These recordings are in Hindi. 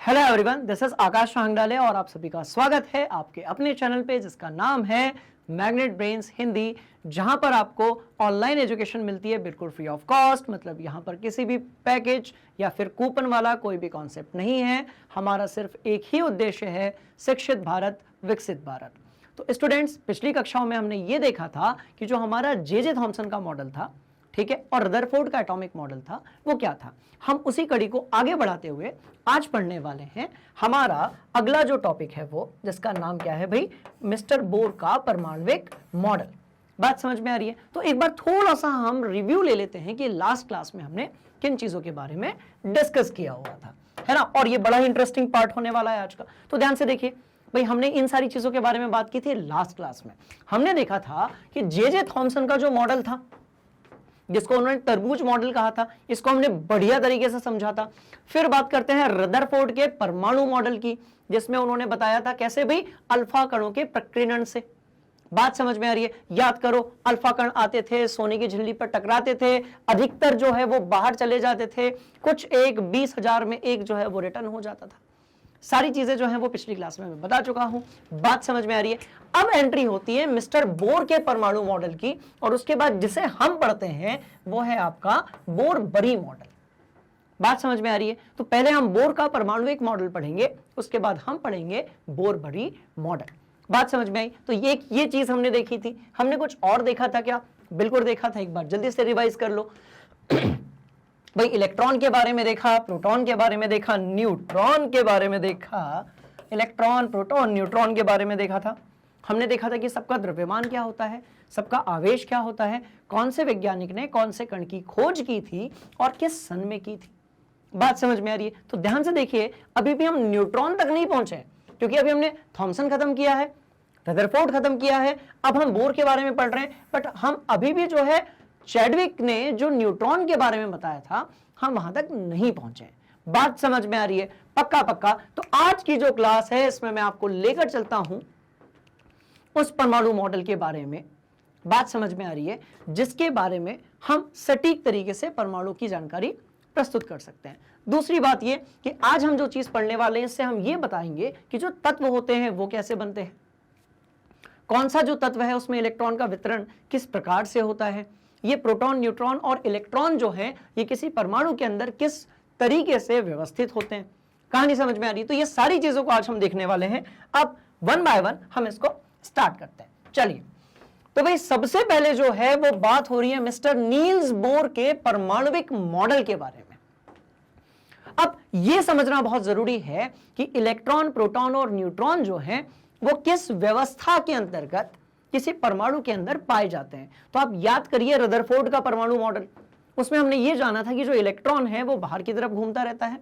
हेलो एवरीवन, दिस इज आकाश वांगडाले और आप सभी का स्वागत है आपके अपने चैनल पे जिसका नाम है मैग्नेट ब्रेन्स हिंदी, जहां पर आपको ऑनलाइन एजुकेशन मिलती है बिल्कुल फ्री ऑफ कॉस्ट। मतलब यहां पर किसी भी पैकेज या फिर कूपन वाला कोई भी कॉन्सेप्ट नहीं है। हमारा सिर्फ एक ही उद्देश्य है, शिक्षित भारत विकसित भारत। तो स्टूडेंट्स, पिछली कक्षाओं में हमने ये देखा था कि जो हमारा जे थॉमसन का मॉडल था, ठीक है, और रदरफोर्ड का एटॉमिक मॉडल था, वो क्या था। हम उसी कड़ी को आगे बढ़ाते हुए आज पढ़ने वाले हैं। हमारा अगला जो टॉपिक है वो, जिसका नाम क्या है भाई, मिस्टर बोर का परमाणविक मॉडल। बात समझ में आ रही है? तो एक बार थोड़ा सा हम रिव्यू ले लेते हैं कि लास्ट क्लास में हमने किन चीजों के बारे में डिस्कस किया हुआ था, है ना। और ये बड़ा ही इंटरेस्टिंग पार्ट होने वाला है आज का। तो ध्यान से देखिए भाई, हमने इन सारी चीजों के बारे में बात की थी लास्ट क्लास में। हमने देखा था कि जे थॉमसन का जो मॉडल था, जिसको उन्होंने तरबूज मॉडल कहा था, इसको हमने बढ़िया तरीके से समझा था। फिर बात करते हैं रदरफोर्ड के परमाणु मॉडल की, जिसमें उन्होंने बताया था कैसे भाई अल्फा कणों के प्रकीर्णन से। बात समझ में आ रही है? याद करो, अल्फा कण आते थे, सोने की झिल्ली पर टकराते थे, अधिकतर जो है वो बाहर चले जाते थे, कुछ एक 20,000 में एक जो है वो रिटर्न हो जाता था। सारी चीजें जो हैं वो पिछली क्लास में मैं बता चुका हूं। बात समझ में आ रही है? अब एंट्री होती है मिस्टर बोर के परमाणु मॉडल की, और उसके बाद जिसे हम पढ़ते हैं वो है आपका बोर बरी मॉडल। बात समझ में आ रही है? तो पहले हम बोर का परमाणुविक मॉडल पढ़ेंगे, उसके बाद हम पढ़ेंगे बोर बरी मॉडल। बात समझ में आई? तो ये चीज हमने देखी थी। हमने कुछ और देखा था क्या? बिल्कुल देखा था। एक बार जल्दी से रिवाइज कर लो। भाई इलेक्ट्रॉन के बारे में देखा, प्रोटॉन के बारे में देखा, न्यूट्रॉन के बारे में देखा, इलेक्ट्रॉन प्रोटॉन न्यूट्रॉन के बारे में देखा था। हमने देखा था कि सबका द्रव्यमान क्या होता है, सबका आवेश क्या होता है, कौन से वैज्ञानिक ने कौन से कण की खोज की थी और किस सन में की थी। बात समझ में आ रही है? तो ध्यान से देखिए, अभी भी हम न्यूट्रॉन तक नहीं पहुंचे, क्योंकि अभी हमने थॉमसन खत्म किया है, रदरफोर्ड खत्म किया है, अब हम बोर के बारे में पढ़ रहे हैं। बट हम अभी भी जो है चैडविक ने जो न्यूट्रॉन के बारे में बताया था, हम वहां तक नहीं पहुंचे। बात समझ में आ रही है? पक्का पक्का। तो आज की जो क्लास है इसमें मैं आपको लेकर चलता हूं उस परमाणु मॉडल के बारे में। बात समझ में आ रही है? जिसके बारे में हम सटीक तरीके से परमाणु की जानकारी प्रस्तुत कर सकते हैं। दूसरी बात यह कि आज हम जो चीज पढ़ने वाले हैं, इससे हम ये बताएंगे कि जो तत्व होते हैं वो कैसे बनते हैं, कौन सा जो तत्व है उसमें इलेक्ट्रॉन का वितरण किस प्रकार से होता है, ये प्रोटॉन न्यूट्रॉन और इलेक्ट्रॉन जो है ये किसी परमाणु के अंदर किस तरीके से व्यवस्थित होते हैं। कहानी समझ में आ रही है? तो ये सारी चीजों को आज हम देखने वाले हैं। अब वन बाय वन हम इसको स्टार्ट करते हैं। चलिए, तो भाई सबसे पहले जो है वो बात हो रही है मिस्टर नील्स बोर के परमाणुविक मॉडल के बारे में। अब यह समझना बहुत जरूरी है कि इलेक्ट्रॉन प्रोटॉन और न्यूट्रॉन जो है वो किस व्यवस्था के अंतर्गत किसी परमाणु के अंदर पाए जाते हैं। तो आप याद करिए रदरफोर्ड का परमाणु मॉडल, उसमें हमने ये जाना था कि जो इलेक्ट्रॉन है वो बाहर की तरफ घूमता रहता है,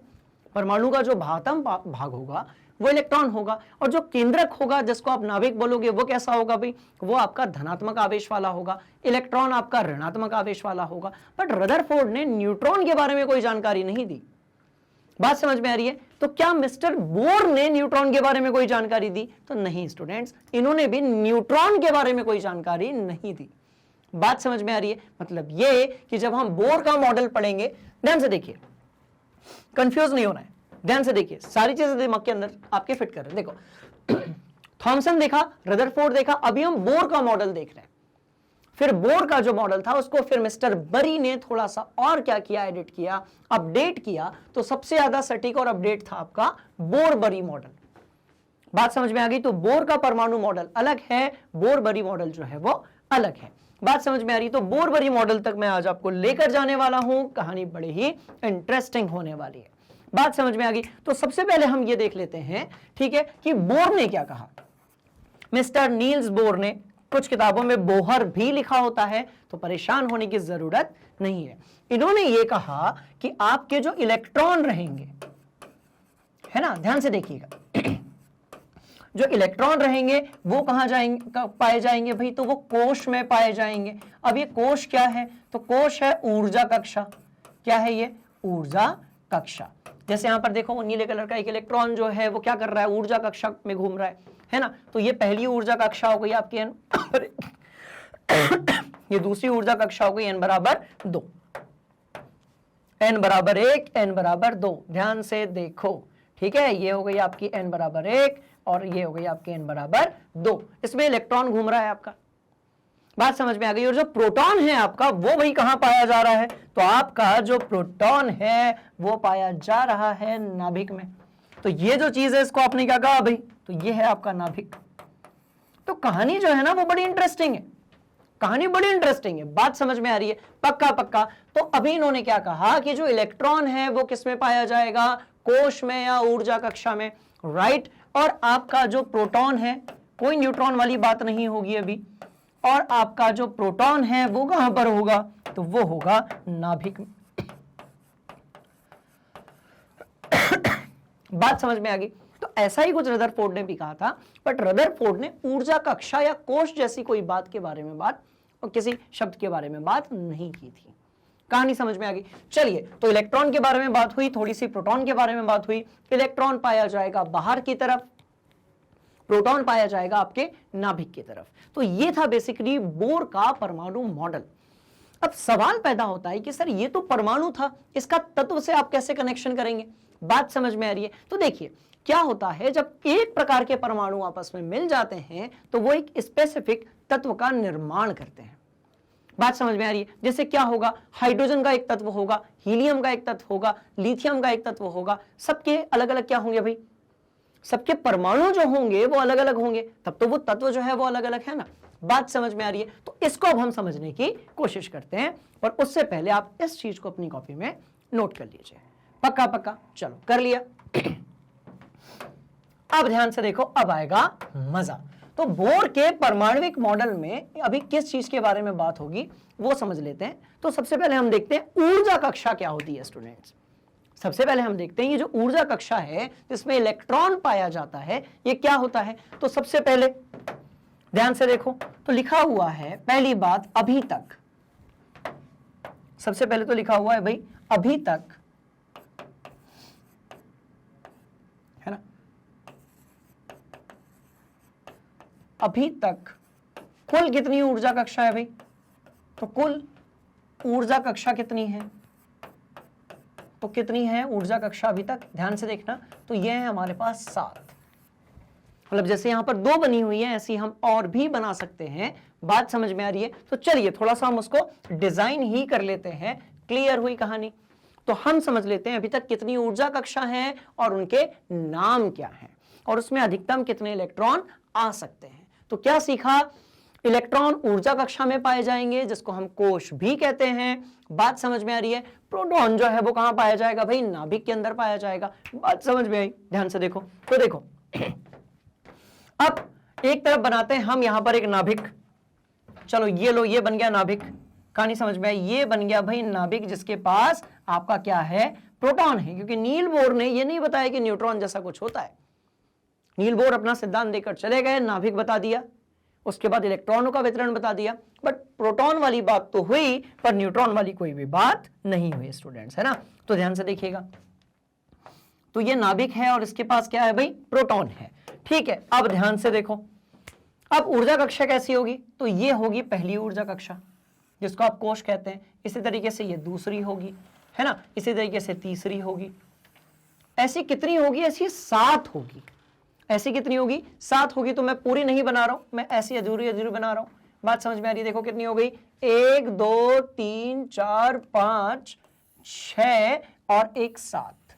परमाणु का जो बाहतम भाग होगा वो इलेक्ट्रॉन होगा, और जो केंद्रक होगा जिसको आप नाभिक बोलोगे वो कैसा होगा भाई, वो आपका धनात्मक आवेश वाला होगा, इलेक्ट्रॉन आपका ऋणात्मक आवेश वाला होगा। बट रदरफोर्ड ने न्यूट्रॉन के बारे में कोई जानकारी नहीं दी। बात समझ में आ रही है? तो क्या मिस्टर बोर ने न्यूट्रॉन के बारे में कोई जानकारी दी? तो नहीं स्टूडेंट्स, इन्होंने भी न्यूट्रॉन के बारे में कोई जानकारी नहीं दी। बात समझ में आ रही है? मतलब ये कि जब हम बोर का मॉडल पढ़ेंगे, ध्यान से देखिए, कंफ्यूज नहीं होना है, ध्यान से देखिए, सारी चीजें दिमाग के अंदर आपके फिट कर रहे हैं। देखो, थॉमसन देखा, रदरफोर्ड देखा, अभी हम बोर का मॉडल देख रहे हैं। फिर बोर का जो मॉडल था उसको फिर मिस्टर बरी ने थोड़ा सा और क्या किया, एडिट किया, अपडेट किया। तो सबसे ज्यादा सटीक और अपडेट था आपका बोर बरी मॉडल। बात समझ में आ गई? तो बोर का परमाणु मॉडल अलग है, बोर बरी मॉडल जो है वो अलग है। बात समझ में आ रही? तो बोर बरी मॉडल तक मैं आज आपको लेकर जाने वाला हूं। कहानी बड़ी ही इंटरेस्टिंग होने वाली है। बात समझ में आ गई? तो सबसे पहले हम ये देख लेते हैं, ठीक है, कि बोर ने क्या कहा। मिस्टर नील्स बोर ने, कुछ किताबों में बोहर भी लिखा होता है, तो परेशान होने की जरूरत नहीं है। इन्होंने ये कहा कि आपके जो इलेक्ट्रॉन रहेंगे, है ना, ध्यान से देखिएगा, जो इलेक्ट्रॉन रहेंगे वो कहां जाएंगे, पाए जाएंगे भाई, तो वो कोश में पाए जाएंगे। अब ये कोश क्या है? तो कोश है ऊर्जा कक्षा। क्या है ये? ऊर्जा कक्षा। जैसे यहां पर देखो, वो नीले कलर का एक इलेक्ट्रॉन जो है वो क्या कर रहा है, ऊर्जा कक्षा में घूम रहा है ना। तो ये पहली ऊर्जा कक्षा हो गई आपकी n ये दूसरी ऊर्जा कक्षा हो गई n बराबर 2, n बराबर 1, n बराबर 2। ध्यान से देखो, ठीक है, ये हो गई आपकी n बराबर 1 और ये हो गई आपकी n बराबर 2। इसमें इलेक्ट्रॉन घूम रहा है आपका, बात समझ में आ गई। और जो प्रोटॉन है आपका वो भाई कहां पाया जा रहा है, तो आपका जो प्रोटॉन है वो पाया जा रहा है नाभिक में। तो ये जो चीज है इसको आपने क्या कहा भाई, तो ये है आपका नाभिक। तो कहानी जो है ना वो बड़ी इंटरेस्टिंग है, कहानी बड़ी इंटरेस्टिंग है, बात समझ में आ रही है, पक्का पक्का। तो अभी इन्होंने क्या कहा कि जो इलेक्ट्रॉन है वो किस में पाया जाएगा, कोश में या ऊर्जा कक्षा में, राइट। और आपका जो प्रोटॉन है, कोई न्यूट्रॉन वाली बात नहीं होगी अभी, और आपका जो प्रोटॉन है वो कहां पर होगा, तो वो होगा नाभिक में। बात समझ में आ गई। तो ऐसा ही कुछ रदरफोर्ड ने भी कहा था, बट रदरफोर्ड ने ऊर्जा कक्षा या कोश जैसी कोई बात के बारे में बात और किसी शब्द के बारे में बात नहीं की थी। कहानी समझ में आ गई। चलिए, तो इलेक्ट्रॉन के बारे में बात हुई, थोड़ी सी प्रोटॉन के बारे में बात हुई। इलेक्ट्रॉन पाया जाएगा बाहर की तरफ, प्रोटॉन पाया जाएगा आपके नाभिक की तरफ। तो ये था बेसिकली बोर का परमाणु मॉडल। अब सवाल पैदा होता है कि सर ये तो परमाणु था, इसका तत्व से आप कैसे कनेक्शन करेंगे, बात समझ में आ रही है। तो देखिए क्या होता है, जब एक प्रकार के परमाणु आपस में मिल जाते हैं तो वो एक स्पेसिफिक तत्व का निर्माण करते हैं, बात समझ में आ रही है। जैसे क्या होगा, हाइड्रोजन का एक तत्व होगा, हीलियम का एक तत्व होगा, लिथियम का एक तत्व होगा, सबके अलग अलग क्या होंगे भाई, सबके परमाणु जो होंगे वो अलग अलग होंगे, तब तो वो तत्व जो है वो अलग अलग है ना, बात समझ में आ रही है। तो इसको अब हम समझने की कोशिश करते हैं, और उससे पहले आप इस चीज को अपनी कॉपी में नोट कर लीजिए, पक्का पक्का। चलो कर लिया। अब ध्यान से देखो, अब आएगा मजा। तो बोर के परमाणविक मॉडल में अभी किस चीज के बारे में बात होगी वो समझ लेते हैं। तो सबसे पहले हम देखते हैं ऊर्जा कक्षा क्या होती है स्टूडेंट्स। सबसे पहले हम देखते हैं ये जो ऊर्जा कक्षा है जिसमें इलेक्ट्रॉन पाया जाता है ये क्या होता है। तो सबसे पहले ध्यान से देखो, तो लिखा हुआ है पहली बात अभी तक, सबसे पहले तो लिखा हुआ है भाई अभी तक, है ना, अभी तक कुल कितनी ऊर्जा कक्षा है भाई, तो कुल ऊर्जा कक्षा कितनी है, तो कितनी है ऊर्जा कक्षा अभी तक, ध्यान से देखना। तो ये है हमारे पास 7, मतलब जैसे यहां पर 2 बनी हुई है ऐसी हम और भी बना सकते हैं, बात समझ में आ रही है। तो चलिए थोड़ा सा हम उसको डिजाइन ही कर लेते हैं, क्लियर हुई कहानी। तो हम समझ लेते हैं अभी तक कितनी ऊर्जा कक्षा है और उनके नाम क्या है, और उसमें अधिकतम कितने इलेक्ट्रॉन आ सकते हैं। तो क्या सीखा, इलेक्ट्रॉन ऊर्जा कक्षा में पाए जाएंगे जिसको हम कोश भी कहते हैं, बात समझ में आ रही है। प्रोटॉन जो है वो कहां पाया जाएगा भाई, नाभिक के अंदर पाया जाएगा, बात समझ में आई। ध्यान से देखो, तो देखो अब एक तरफ बनाते हैं हम यहां पर एक नाभिक, चलो ये लो, ये बन गया नाभिक, कहानी समझ में आई। ये बन गया भाई नाभिक जिसके पास आपका क्या है, प्रोटॉन है, क्योंकि नील बोर ने ये नहीं बताया कि न्यूट्रॉन जैसा कुछ होता है। नील बोर अपना सिद्धांत देकर चले गए, नाभिक बता दिया, उसके बाद इलेक्ट्रॉनों का वितरण बता दिया, बट प्रोटॉन वाली बात तो हुई पर न्यूट्रॉन वाली कोई भी बात नहीं हुई स्टूडेंट्स, है ना। तो ध्यान से देखिएगा, तो ये नाभिक है और इसके पास क्या है भाई, प्रोटॉन है, ठीक है। अब ध्यान से देखो, अब ऊर्जा कक्षा कैसी होगी, तो ये होगी पहली ऊर्जा कक्षा जिसको आप कोश कहते हैं, इसी तरीके से ये दूसरी होगी, है ना, इसी तरीके से तीसरी होगी, ऐसी कितनी होगी, ऐसी 7 होगी, ऐसी कितनी होगी, 7 होगी। तो मैं पूरी नहीं बना रहा हूं, मैं ऐसी अधूरी अधूरी बना रहा हूं, बात समझ में आ रही है। देखो कितनी हो गई, 1 2 3 4 5 6 और 1 7,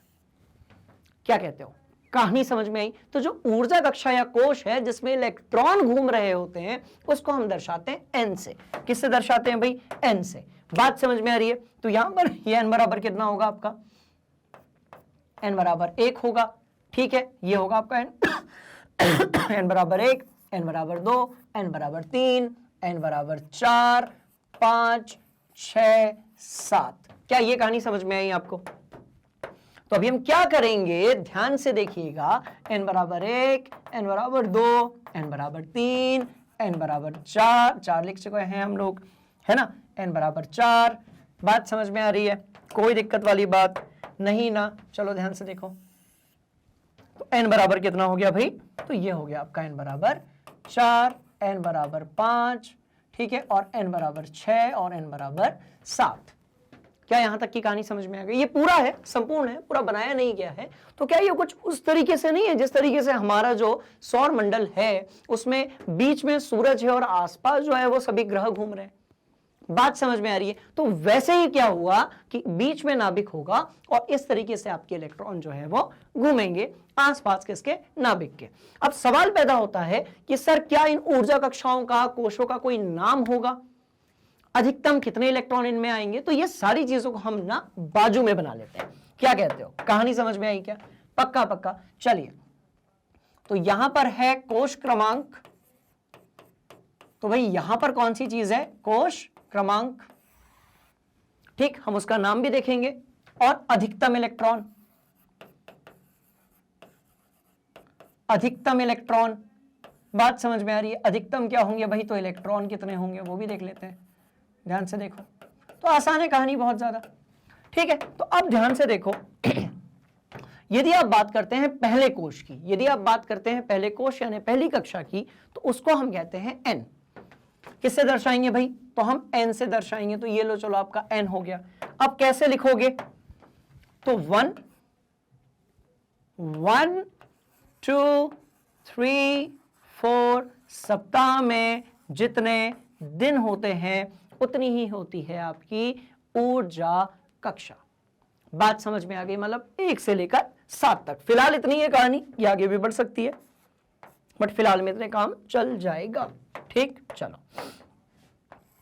क्या कहते हो, कहानी समझ में आई। तो जो ऊर्जा कक्षा या कोश है जिसमें इलेक्ट्रॉन घूम रहे होते हैं उसको हम दर्शाते हैं n से। किससे दर्शाते हैं भाई, n से, बात समझ में आ रही है। तो यहां पर ये n बराबर कितना होगा आपका, n बराबर 1 होगा, ठीक है, ये होगा आपका n बराबर 1, n बराबर 2, n बराबर 3, n बराबर 4 5 6 7। क्या ये कहानी समझ में आई आपको। तो अभी हम क्या करेंगे, ध्यान से देखिएगा, n बराबर 1, n बराबर 2, n बराबर 3, n बराबर 4 लिख चुके हैं हम लोग, है ना, n बराबर 4, बात समझ में आ रही है, कोई दिक्कत वाली बात नहीं ना। चलो ध्यान से देखो, तो n बराबर कितना हो गया भाई, तो ये हो गया आपका n बराबर 4, n बराबर 5, ठीक है, और n बराबर 6 और n बराबर 7। क्या यहां तक की कहानी समझ में आ गई? ये पूरा है, संपूर्ण है, पूरा बनाया नहीं गया है। तो क्या ये कुछ उस तरीके से नहीं है जिस तरीके से हमारा जो सौर मंडल है उसमें बीच में सूरज है और आसपास जो है वो सभी ग्रह घूम रहे हैं। बात समझ में आ रही है? तो वैसे ही क्या हुआ कि बीच में नाभिक होगा और इस तरीके से आपके इलेक्ट्रॉन जो है वो घूमेंगे आसपास के इसके नाभिक के। अब सवाल पैदा होता है कि सर क्या इन ऊर्जा कक्षाओं का, कोशों का कोई नाम होगा? अधिकतम कितने इलेक्ट्रॉन इनमें आएंगे? तो ये सारी चीजों को हम ना बाजू में बना लेते हैं। क्या कहते हो? कहानी समझ में आई क्या? पक्का पक्का। चलिए, तो यहां पर है कोश क्रमांक। तो भाई यहां पर कौन सी चीज है? कोश क्रमांक। ठीक, हम उसका नाम भी देखेंगे। और अधिकतम इलेक्ट्रॉन, अधिकतम इलेक्ट्रॉन। बात समझ में आ रही है? अधिकतम क्या होंगे भाई? तो इलेक्ट्रॉन कितने होंगे वो भी देख लेते हैं। ध्यान से देखो, तो आसान है कहानी बहुत ज्यादा। ठीक है, तो अब ध्यान से देखो यदि आप बात करते हैं पहले कोश की, यदि आप बात करते हैं पहले कोश यानी पहली कक्षा की, तो उसको हम कहते हैं एन। किससे दर्शाएंगे भाई? तो हम एन से दर्शाएंगे। तो ये लो, चलो आपका एन हो गया। अब कैसे लिखोगे? तो 1 1 2 3 4 सप्ताह में जितने दिन होते हैं उतनी ही होती है आपकी ऊर्जा कक्षा। बात समझ में आ गई? मतलब 1 से लेकर 7 तक। फिलहाल इतनी है कहानी, ये आगे भी बढ़ सकती है, बट फिलहाल में इतने काम चल जाएगा। ठीक, चलो,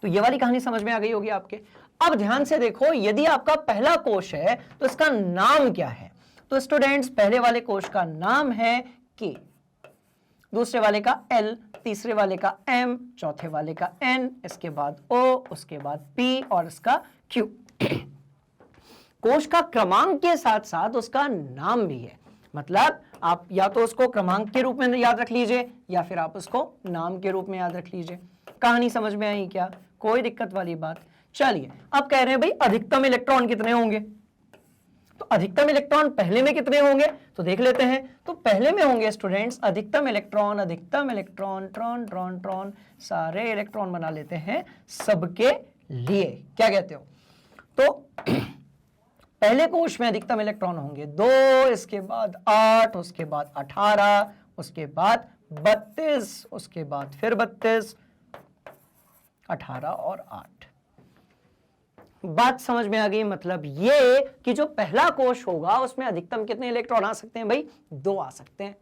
तो ये वाली कहानी समझ में आ गई होगी आपके। अब ध्यान से देखो, यदि आपका पहला कोश है तो इसका नाम क्या है? तो स्टूडेंट्स, पहले वाले कोश का नाम है के, दूसरे वाले का एल, तीसरे वाले का एम, चौथे वाले का एन, इसके बाद ओ, उसके बाद पी और इसका क्यू। कोश का क्रमांक के साथ साथ उसका नाम भी है। मतलब आप या तो उसको क्रमांक के रूप में याद रख लीजिए या फिर आप उसको नाम के रूप में याद रख लीजिए। कहानी समझ में आई क्या? कोई दिक्कत वाली बात? चलिए, अब कह रहे हैं भाई अधिकतम इलेक्ट्रॉन कितने होंगे? तो अधिकतम इलेक्ट्रॉन पहले में कितने होंगे? तो देख लेते हैं। तो पहले में होंगे स्टूडेंट्स अधिकतम इलेक्ट्रॉन, अधिकतम इलेक्ट्रॉन, ट्रॉन ट्रॉन ट्रॉन, सारे इलेक्ट्रॉन बना लेते हैं सबके लिए। क्या कहते हो? तो पहले कोश में अधिकतम इलेक्ट्रॉन होंगे 2, इसके बाद 8, उसके बाद 18, उसके बाद 32, उसके बाद फिर 32, 18 और 8। बात समझ में आ गई? मतलब ये कि जो पहला कोश होगा उसमें अधिकतम कितने इलेक्ट्रॉन आ सकते हैं भाई? 2 आ सकते हैं।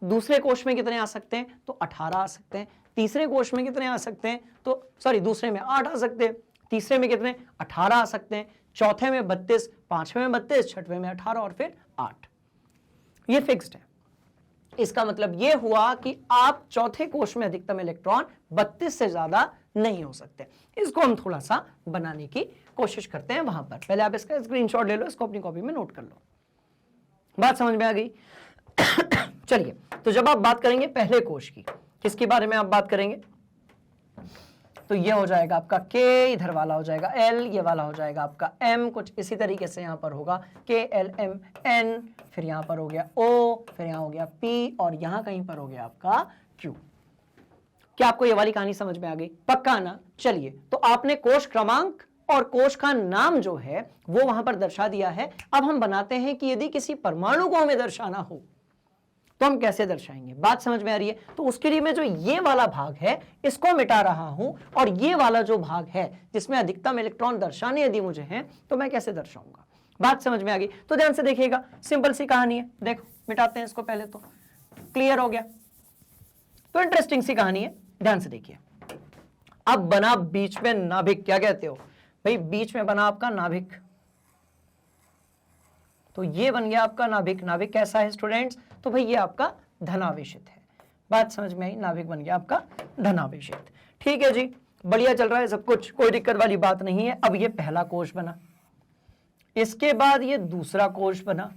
दूसरे कोश में कितने आ सकते हैं? तो 18 आ सकते हैं। तीसरे कोश में कितने आ सकते हैं? तो सॉरी, दूसरे में 8 आ सकते हैं। तीसरे में कितने? 18 आ सकते हैं। चौथे में 32, पांचवें में 32, छठवें में 18 और फिर 8। ये फिक्स्ड है। इसका मतलब ये हुआ कि आप चौथे कोश में अधिकतम इलेक्ट्रॉन 32 से ज्यादा नहीं हो सकते। इसको हम थोड़ा सा बनाने की कोशिश करते हैं वहां पर। पहले आप इसका स्क्रीनशॉट ले लो, इसको अपनी कॉपी में नोट कर लो। बात समझ में आ गई? चलिए, तो जब आप बात करेंगे पहले कोश की, किसके बारे में आप बात करेंगे? तो ये हो जाएगा आपका के, इधर वाला हो जाएगा एल, ये वाला हो जाएगा आपका एम। कुछ इसी तरीके से यहां पर होगा के एल एम एन, फिर यहां पर हो गया ओ, फिर यहां हो गया पी और यहां कहीं पर हो गया आपका क्यू। क्या आपको ये वाली कहानी समझ में आ गई? पक्का ना? चलिए, तो आपने कोश क्रमांक और कोश का नाम जो है वो वहां पर दर्शा दिया है। अब हम बनाते हैं कि यदि किसी परमाणु को हमें दर्शाना हो तो हम कैसे दर्शाएंगे? बात समझ में आ रही है? तो उसके लिए मैं जो ये वाला भाग है इसको मिटा रहा हूं और ये वाला जो भाग है जिसमें अधिकतम इलेक्ट्रॉन दर्शाने यदि मुझे हैं तो मैं कैसे दर्शाऊंगा? बात समझ में आ गई? तो ध्यान से देखिएगा, सिंपल सी कहानी है। देखो, मिटाते हैं इसको पहले, तो क्लियर हो गया। तो इंटरेस्टिंग सी कहानी है, ध्यान से देखिए। अब बना बीच में नाभिक। क्या कहते हो भाई? बीच में बना आपका नाभिक। तो ये बन गया आपका नाभिक। नाभिक कैसा है स्टूडेंट्स? तो भाई ये आपका धनावेशित है। बात समझ में आई? नाभिक बन गया आपका धनावेशित। ठीक है जी, बढ़िया चल रहा है सब कुछ, कोई दिक्कत वाली बात नहीं है। अब ये पहला कोश बना, इसके बाद ये दूसरा कोश बना,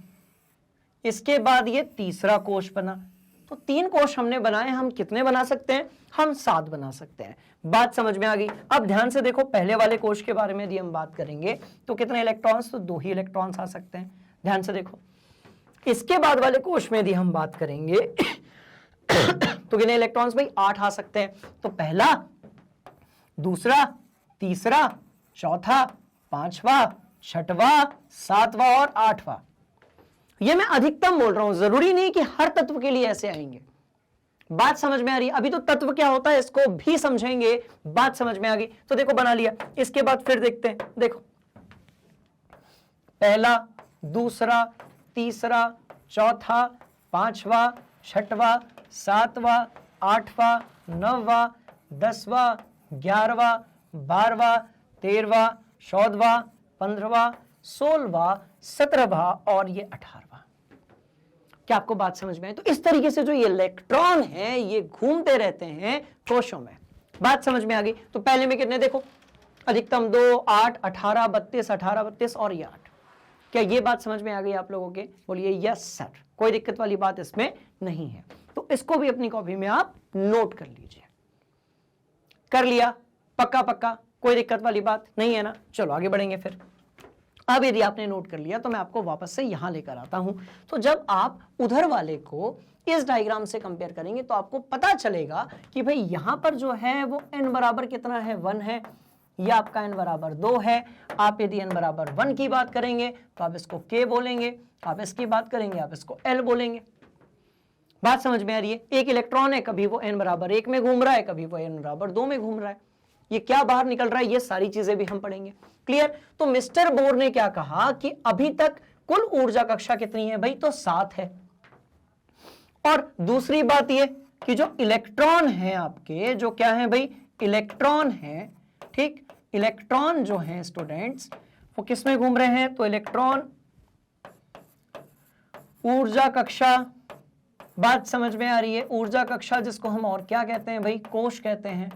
इसके बाद ये तीसरा कोश बना। तो 3 कोश हमने बनाए। हम कितने बना सकते हैं? हम 7 बना सकते हैं। बात समझ में आ गई? अब ध्यान से देखो, पहले वाले कोश के बारे में यदि हम बात करेंगे तो कितने इलेक्ट्रॉन्स? तो 2 ही इलेक्ट्रॉन्स आ सकते हैं। ध्यान से देखो, इसके बाद वाले कोश में यदि हम बात करेंगे तो कितने इलेक्ट्रॉन्स भाई? 8 आ सकते हैं। तो पहला, दूसरा, तीसरा, चौथा, पांचवा छठवां, सातवां और आठवां। ये मैं अधिकतम बोल रहा हूं, जरूरी नहीं कि हर तत्व के लिए ऐसे आएंगे। बात समझ में आ रही है? अभी तो तत्व क्या होता है इसको भी समझेंगे, बात समझ में आ गई तो देखो बना लिया। इसके बाद फिर देखते हैं, देखो पहला, दूसरा, तीसरा, चौथा, पांचवा, छठवां, सातवां, आठवां, नौवां, 10वां, 11वां, 12वां, 13वां, 14वां, 15वां, 16वां, 17वां और ये 18वां। क्या आपको बात समझ में आई? तो इस तरीके से जो ये इलेक्ट्रॉन है ये घूमते रहते हैं कोशों में। बात समझ में आ गई? तो पहले में कितने देखो, अधिकतम 2, 8, 18, 32, 18, 32 और ये 8। क्या ये बात समझ में आ गई आप लोगों के? बोलिए यस सर, कोई दिक्कत वाली बात इसमें नहीं है। तो इसको भी अपनी कॉपी में आप नोट कर लीजिए। कर लिया? पक्का पक्का, कोई दिक्कत वाली बात नहीं है ना? चलो आगे बढ़ेंगे फिर। अब यदि आपने नोट कर लिया तो मैं आपको वापस से यहां लेकर आता हूं। तो जब आप उधर वाले को इस डायग्राम से कंपेयर करेंगे तो आपको पता चलेगा कि भाई यहां पर जो है वो n बराबर कितना है, 1 है, या आपका n बराबर 2 है। आप यदि n बराबर 1 की बात करेंगे तो आप इसको k बोलेंगे, आप इसकी बात करेंगे आप इसको l बोलेंगे। बात समझ में आ रही है? एक इलेक्ट्रॉन है, कभी वो n बराबर 1 में घूम रहा है, कभी वो n बराबर 2 में घूम रहा है, ये क्या बाहर निकल रहा है, ये सारी चीजें भी हम पढ़ेंगे। क्लियर? तो मिस्टर बोर ने क्या कहा कि अभी तक कुल ऊर्जा कक्षा कितनी है भाई? तो 7 है। और दूसरी बात ये कि जो इलेक्ट्रॉन है आपके, जो क्या है भाई, इलेक्ट्रॉन है, ठीक, इलेक्ट्रॉन जो है स्टूडेंट्स वो किस में घूम रहे हैं? तो इलेक्ट्रॉन ऊर्जा कक्षा, बात समझ में आ रही है? ऊर्जा कक्षा जिसको हम और क्या कहते हैं भाई? कोश कहते हैं।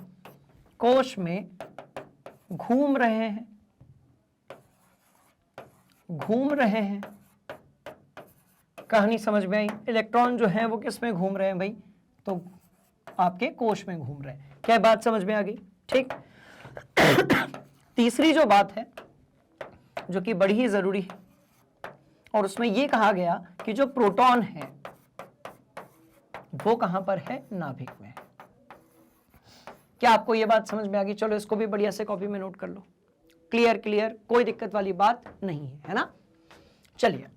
कोश में घूम रहे हैं, घूम रहे हैं। कहानी समझ में आई? इलेक्ट्रॉन जो है वो किस में घूम रहे हैं भाई? तो आपके कोश में घूम रहे हैं। क्या बात समझ में आ गई? ठीक। तीसरी जो बात है जो कि बड़ी ही जरूरी है, और उसमें यह कहा गया कि जो प्रोटॉन है वो कहां पर है? नाभिक में। क्या आपको यह बात समझ में आ गई? चलो इसको भी बढ़िया से कॉपी में नोट कर लो। क्लियर क्लियर, कोई दिक्कत वाली बात नहीं है, है ना? चलिए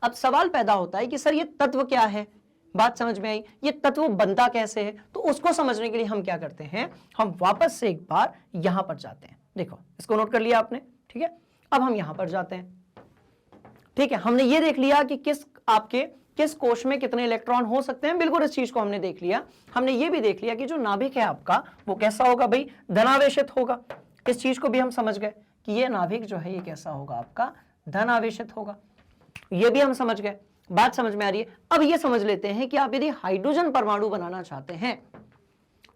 अब सवाल पैदा होता है कि सर ये तत्व क्या है? बात समझ में आई? ये तत्व बनता कैसे है? तो उसको समझने के लिए हम क्या करते हैं, हम वापस से एक बार यहां पर जाते हैं। देखो इसको नोट कर लिया आपने, ठीक है? अब हम यहां पर जाते हैं, ठीक है? हमने ये देख लिया कि किस कोश में कितने इलेक्ट्रॉन हो सकते हैं, बिल्कुल इस चीज को हमने देख लिया। हमने ये भी देख लिया कि जो नाभिक है आपका वो कैसा होगा भाई? धनावेशित होगा। इस चीज को भी हम समझ गए कि ये नाभिक जो है ये कैसा होगा आपका? धनावेशित होगा। ये भी हम समझ गए। बात समझ में आ रही है? अब ये समझ लेते हैं कि आप यदि हाइड्रोजन परमाणु बनाना चाहते हैं,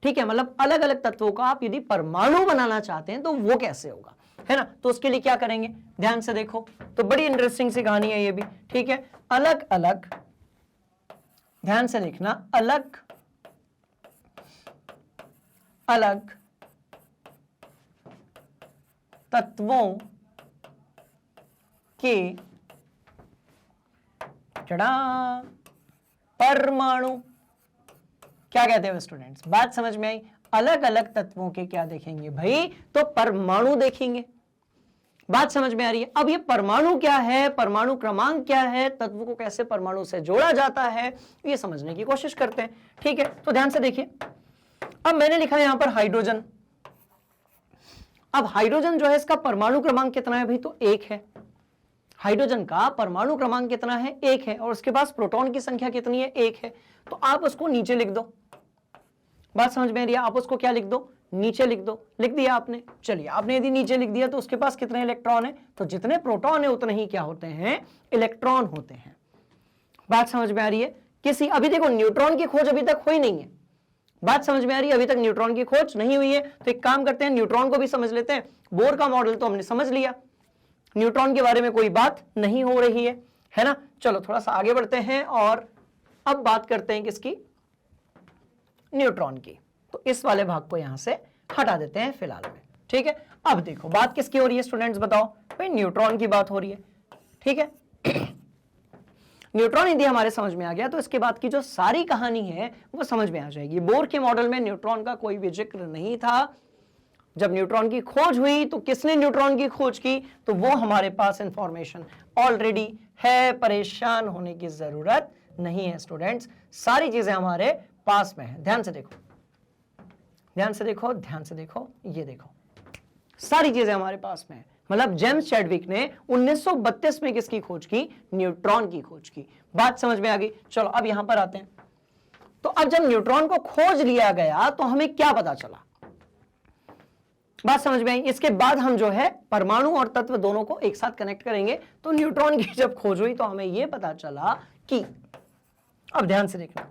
ठीक है, मतलब अलग अलग तत्वों का आप यदि परमाणु बनाना चाहते हैं तो वो कैसे होगा, है ना? तो उसके लिए क्या करेंगे, ध्यान से देखो। तो बड़ी इंटरेस्टिंग सी कहानी है ये भी, ठीक है? अलग अलग, ध्यान से देखना, अलग अलग तत्वों के परमाणु, क्या कहते हैं स्टूडेंट्स? बात समझ में आई? अलग अलग तत्वों के क्या देखेंगे भाई? तो परमाणु देखेंगे। बात समझ में आ रही है? अब ये परमाणु क्या है, परमाणु क्रमांक क्या है, तत्व को कैसे परमाणु से जोड़ा जाता है, ये समझने की कोशिश करते हैं, ठीक है? तो ध्यान से देखिए, अब मैंने लिखा है यहां पर हाइड्रोजन। अब हाइड्रोजन जो है इसका परमाणु क्रमांक कितना है भाई? तो 1 है। हाइड्रोजन का परमाणु क्रमांक कितना है? 1 है। और उसके पास प्रोटॉन की संख्या कितनी है? 1 है। तो आप उसको नीचे लिख दो। बात समझ में आ रही है? आप उसको क्या लिख दो? नीचे लिख दो। लिख दिया आपने? चलिए, आपने यदि नीचे लिख दिया तो उसके पास कितने इलेक्ट्रॉन है? तो जितने प्रोटॉन है उतने ही क्या होते हैं? इलेक्ट्रॉन होते हैं। बात समझ में आ रही है? अभी देखो न्यूट्रॉन की खोज अभी तक हुई नहीं है। बात समझ में आ रही है? अभी तक न्यूट्रॉन की खोज नहीं हुई है। तो एक काम करते हैं, न्यूट्रॉन को भी समझ लेते हैं। बोर का मॉडल तो हमने समझ लिया, न्यूट्रॉन के बारे में कोई बात नहीं हो रही है ना? चलो थोड़ा सा आगे बढ़ते हैं और अब बात करते हैं किसकी? न्यूट्रॉन की। तो इस वाले भाग को यहां से हटा देते हैं फिलहाल में, ठीक है? अब देखो बात किसकी हो रही है स्टूडेंट्स, बताओ भाई? न्यूट्रॉन की बात हो रही है, ठीक है? न्यूट्रॉन यदि हमारे समझ में आ गया तो इसके बाद की जो सारी कहानी है वो समझ में आ जाएगी। बोर के मॉडल में न्यूट्रॉन का कोई भी जिक्र नहीं था। जब न्यूट्रॉन की खोज हुई तो किसने न्यूट्रॉन की खोज की? तो वो हमारे पास इंफॉर्मेशन ऑलरेडी है, परेशान होने की जरूरत नहीं है स्टूडेंट्स, सारी चीजें हमारे पास में है। ध्यान से देखो, ध्यान से देखो, ध्यान से देखो, ये देखो, सारी चीजें हमारे पास में है। मतलब जेम्स चैडविक ने 1932 में किसकी खोज की? न्यूट्रॉन की खोज की। बात समझ में आ गई? चलो अब यहां पर आते हैं। तो अब जब न्यूट्रॉन को खोज लिया गया तो हमें क्या पता चला? बात समझ में आई? इसके बाद हम जो है परमाणु और तत्व दोनों को एक साथ कनेक्ट करेंगे। तो न्यूट्रॉन की जब खोज हुई तो हमें यह पता चला कि, अब ध्यान से देखना,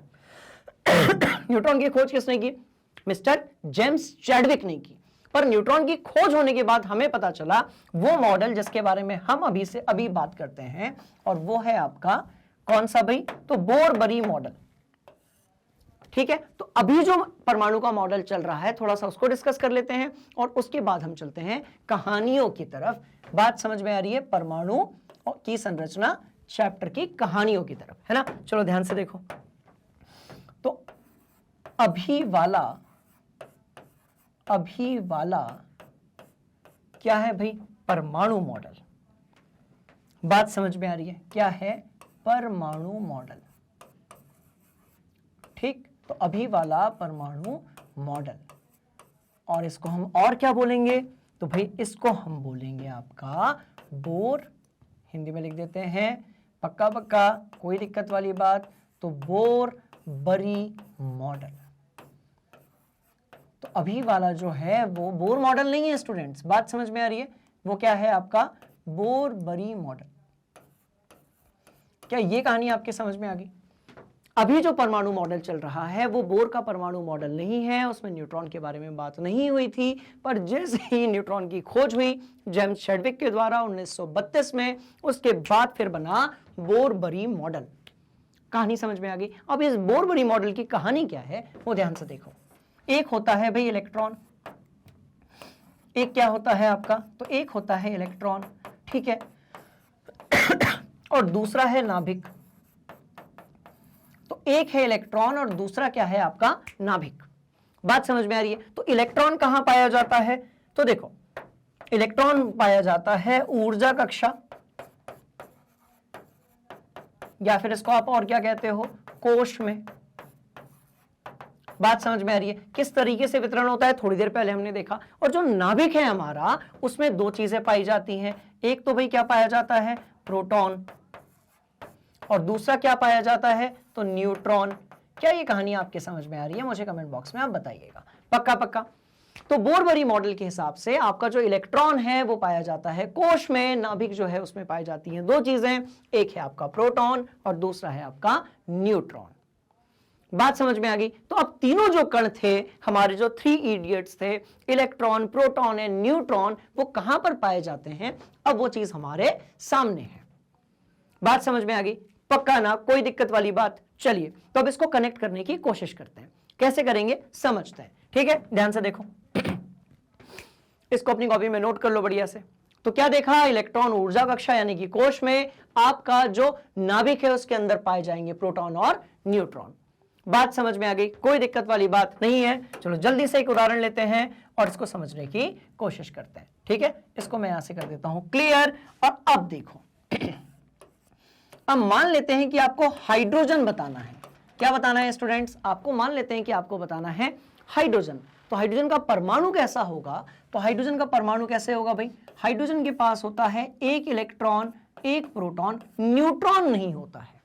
न्यूट्रॉन की खोज किसने की? मिस्टर जेम्स चैडविक ने की। पर न्यूट्रॉन की खोज होने के बाद हमें पता चला वो मॉडल जिसके बारे में हम अभी बात करते हैं, और वो है आपका कौन सा भाई? तो बोर-बरी मॉडल। ठीक है, तो अभी जो परमाणु का मॉडल चल रहा है थोड़ा सा उसको डिस्कस कर लेते हैं और उसके बाद हम चलते हैं कहानियों की तरफ। बात समझ में आ रही है? परमाणु की संरचना चैप्टर की कहानियों की तरफ, है ना? चलो ध्यान से देखो। तो अभी वाला क्या है भाई? परमाणु मॉडल। बात समझ में आ रही है? क्या है? परमाणु मॉडल। ठीक, तो अभी वाला परमाणु मॉडल, और इसको हम और क्या बोलेंगे? तो भाई इसको हम बोलेंगे आपका बोर, हिंदी में लिख देते हैं, पक्का पक्का, कोई दिक्कत वाली बात, तो बोर-बरी मॉडल। तो अभी वाला जो है वो बोर मॉडल नहीं है स्टूडेंट्स, बात समझ में आ रही है? वो क्या है आपका? बोर-बरी मॉडल। क्या ये कहानी आपके समझ में आ गई? अभी जो परमाणु मॉडल चल रहा है वो बोर का परमाणु मॉडल नहीं है, उसमें न्यूट्रॉन के बारे में बात नहीं हुई थी। पर जैसे ही न्यूट्रॉन की खोज हुई जेम्स चैडविक के द्वारा 1932 में, उसके बाद फिर बना बोर-बरी मॉडल। कहानी समझ में आ गई? अब इस बोर-बरी मॉडल की कहानी क्या है वो ध्यान से देखो। एक होता है भाई इलेक्ट्रॉन, एक क्या होता है आपका? तो एक होता है इलेक्ट्रॉन, ठीक है, और दूसरा है नाभिक। तो एक है इलेक्ट्रॉन और दूसरा क्या है आपका? नाभिक। बात समझ में आ रही है? तो इलेक्ट्रॉन कहां पाया जाता है? तो देखो, इलेक्ट्रॉन पाया जाता है ऊर्जा कक्षा, या फिर इसको आप और क्या कहते हो? कोश में। बात समझ में आ रही है? किस तरीके से वितरण होता है थोड़ी देर पहले हमने देखा। और जो नाभिक है हमारा, उसमें दो चीजें पाई जाती हैं। एक तो भाई क्या पाया जाता है? प्रोटॉन, और दूसरा क्या पाया जाता है? तो न्यूट्रॉन। क्या ये कहानी आपके समझ में आ रही है? मुझे कमेंट बॉक्स में आप बताइएगा, पक्का पक्का। तो बोर-बरी मॉडल के हिसाब से आपका जो इलेक्ट्रॉन है वो पाया जाता है कोश में, नाभिक जो है उसमें पाई जाती हैं दो चीजें, एक है आपका प्रोटॉन और दूसरा है आपका न्यूट्रॉन। बात समझ में आ गई? तो अब तीनों जो कण थे हमारे, जो 3 इडियट्स थे, इलेक्ट्रॉन, प्रोटॉन एंड न्यूट्रॉन, वो कहां पर पाए जाते हैं? अब वो चीज हमारे सामने है। बात समझ में आ गई? पक्का ना? कोई दिक्कत वाली बात? चलिए तो अब इसको कनेक्ट करने की कोशिश करते हैं। कैसे करेंगे समझते हैं, ठीक है? ध्यान से देखो, इसको अपनी कॉपी में नोट कर लो बढ़िया से। तो क्या देखा? इलेक्ट्रॉन ऊर्जा कक्षा यानी कि कोश में, आपका जो नाभिक है उसके अंदर पाए जाएंगे प्रोटॉन और न्यूट्रॉन। बात समझ में आ गई? कोई दिक्कत वाली बात नहीं है। चलो जल्दी से एक उदाहरण लेते हैं और इसको समझने की कोशिश करते हैं, ठीक है? इसको मैं यहां से कर देता हूं क्लियर। और अब देखो, अब मान लेते हैं कि आपको हाइड्रोजन बताना है। क्या बताना है स्टूडेंट्स? आपको मान लेते हैं कि आपको बताना है हाइड्रोजन। तो हाइड्रोजन का परमाणु कैसा होगा? तो हाइड्रोजन का परमाणु कैसे होगा भाई? हाइड्रोजन के पास होता है एक इलेक्ट्रॉन, एक प्रोटॉन, न्यूट्रॉन नहीं होता है।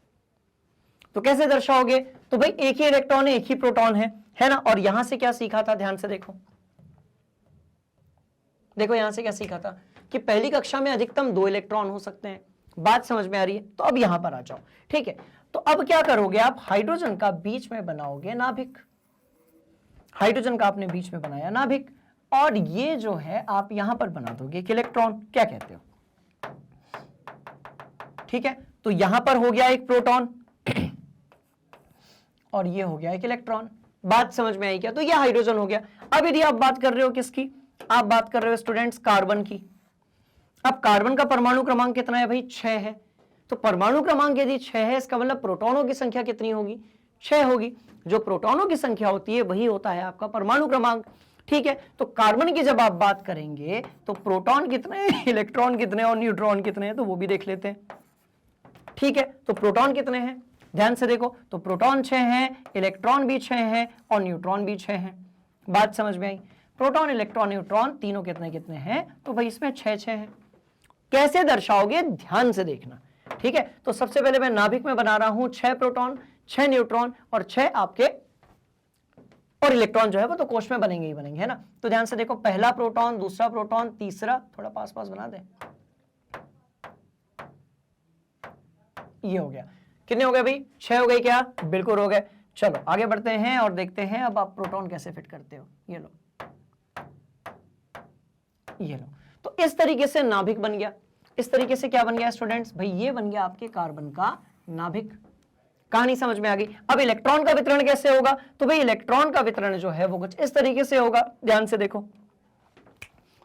तो कैसे दर्शाओगे? तो भाई एक ही इलेक्ट्रॉन है, एक ही प्रोटॉन है ना? और यहां से क्या सीखा था? ध्यान से देखो, देखो यहां से क्या सीखा था कि पहली कक्षा में अधिकतम 2 इलेक्ट्रॉन हो सकते हैं। बात समझ में आ रही है? तो अब यहां पर आ जाओ, ठीक है? तो अब क्या करोगे आप? हाइड्रोजन का बीच में बनाओगे नाभिक। हाइड्रोजन का आपने बीच में बनाया नाभिक, और ये जो है आप यहां पर बना दोगे एक इलेक्ट्रॉन। क्या कहते हो? ठीक है, तो यहां पर हो गया एक प्रोटॉन और ये हो गया एक इलेक्ट्रॉन। बात समझ में आई क्या? तो ये हाइड्रोजन हो गया। अब यदि आप बात कर रहे हो किसकी? आप बात कर रहे हो स्टूडेंट्स कार्बन की। अब कार्बन का परमाणु क्रमांक कितना है भाई? 6 है। तो परमाणु क्रमांक यदि 6 है, इसका मतलब प्रोटॉनों की संख्या कितनी होगी? 6 होगी। जो प्रोटॉनों की संख्या होती है वही होता है आपका परमाणु क्रमांक। ठीक है, तो कार्बन की जब आप बात करेंगे तो प्रोटॉन कितने, इलेक्ट्रॉन कितने और न्यूट्रॉन कितने हैं, तो वो भी देख लेते हैं। ठीक है, तो प्रोटॉन कितने हैं, ध्यान से देखो, तो प्रोटॉन 6 हैं, इलेक्ट्रॉन भी 6 हैं और न्यूट्रॉन भी 6 हैं। बात समझ में आई? प्रोटॉन, इलेक्ट्रॉन, न्यूट्रॉन तीनों कितने कितने हैं, तो भाई इसमें 6 हैं। कैसे दर्शाओगे, ध्यान से देखना। ठीक है, तो सबसे पहले मैं नाभिक में बना रहा हूं 6 प्रोटॉन, 6 न्यूट्रॉन और 6 आपके और इलेक्ट्रॉन जो है वो तो कोश में बनेंगे ही बनेंगे, है ना। तो ध्यान से देखो, पहला प्रोटॉन, दूसरा प्रोटॉन, तीसरा, थोड़ा पास पास बना दे, ये हो गया। कितने हो गए भाई, 6 हो गए क्या, बिल्कुल हो गए। चलो आगे बढ़ते हैं और देखते हैं अब आप प्रोटॉन कैसे फिट करते हो। ये लो, ये लो। तो इस तरीके से नाभिक बन गया। इस तरीके से क्या बन गया स्टूडेंट्स, भाई ये बन गया आपके कार्बन का नाभिक। कहानी समझ में आ गई। अब इलेक्ट्रॉन का वितरण कैसे होगा, तो भाई इलेक्ट्रॉन का वितरण जो है वो कुछ इस तरीके से होगा। ध्यान से देखो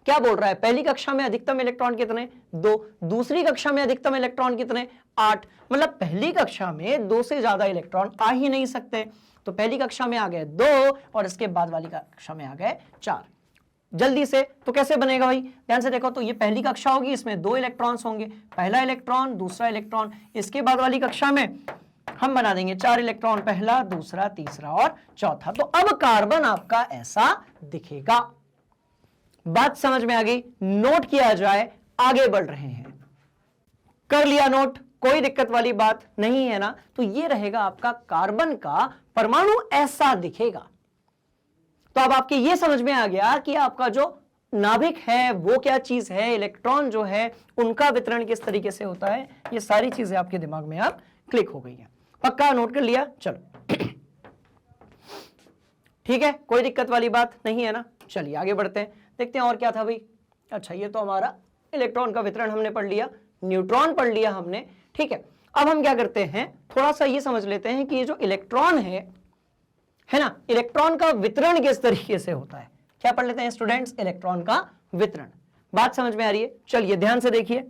क्या बोल रहा है, पहली कक्षा में अधिकतम इलेक्ट्रॉन कितने, 2, दूसरी कक्षा में अधिकतम इलेक्ट्रॉन कितने, 8। मतलब पहली कक्षा में 2 से ज्यादा इलेक्ट्रॉन आ ही नहीं सकते। तो पहली कक्षा में आ गए 2 और इसके बाद वाली कक्षा में आ गए 4। जल्दी से तो कैसे बनेगा भाई, ध्यान से देखो, तो ये पहली कक्षा होगी, इसमें 2 इलेक्ट्रॉन्स होंगे, पहला इलेक्ट्रॉन, दूसरा इलेक्ट्रॉन। इसके बाद वाली कक्षा में हम बना देंगे 4 इलेक्ट्रॉन, पहला, दूसरा, तीसरा और चौथा। तो अब कार्बन आपका ऐसा दिखेगा। बात समझ में आ गई। नोट किया जाए, आगे बढ़ रहे हैं। कर लिया नोट, कोई दिक्कत वाली बात नहीं है ना। तो ये रहेगा आपका कार्बन का परमाणु, ऐसा दिखेगा। तो अब आपके ये समझ में आ गया कि आपका जो नाभिक है वो क्या चीज है, इलेक्ट्रॉन जो है उनका वितरण किस तरीके से होता है। ये सारी चीजें आपके दिमाग में अब क्लिक हो गई है। पक्का नोट कर लिया, चलो ठीक है, कोई दिक्कत वाली बात नहीं है ना। चलिए आगे बढ़ते हैं, देखते हैं और क्या था भाई। अच्छा, ये तो हमारा इलेक्ट्रॉन का वितरण हमने पढ़ लिया, न्यूट्रॉन पढ़ लिया हमने। ठीक है, अब हम क्या करते हैं, थोड़ा सा ये समझ लेते हैं कि ये जो इलेक्ट्रॉन है ना, इलेक्ट्रॉन का वितरण किस तरीके से होता है। क्या पढ़ लेते हैं स्टूडेंट्स, इलेक्ट्रॉन का वितरण। बात समझ में आ रही है, चलिए ध्यान से देखिए।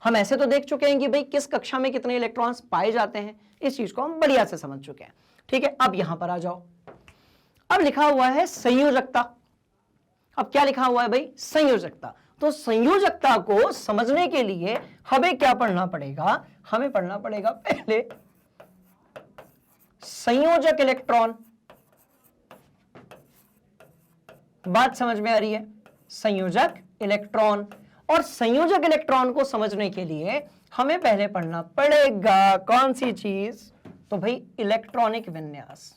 हम ऐसे तो देख चुके हैं कि भाई किस कक्षा में कितने इलेक्ट्रॉन्स पाए जाते हैं, इस चीज को हम बढ़िया से समझ चुके हैं। ठीक है, अब यहां पर आ जाओ। अब लिखा हुआ है संयोजकता। अब क्या लिखा हुआ है भाई, संयोजकता। तो संयोजकता को समझने के लिए हमें क्या पढ़ना पड़ेगा, हमें पढ़ना पड़ेगा पहले संयोजक इलेक्ट्रॉन। बात समझ में आ रही है, संयोजक इलेक्ट्रॉन। और संयोजक इलेक्ट्रॉन को समझने के लिए हमें पहले पढ़ना पड़ेगा कौन सी चीज, तो भाई इलेक्ट्रॉनिक विन्यास।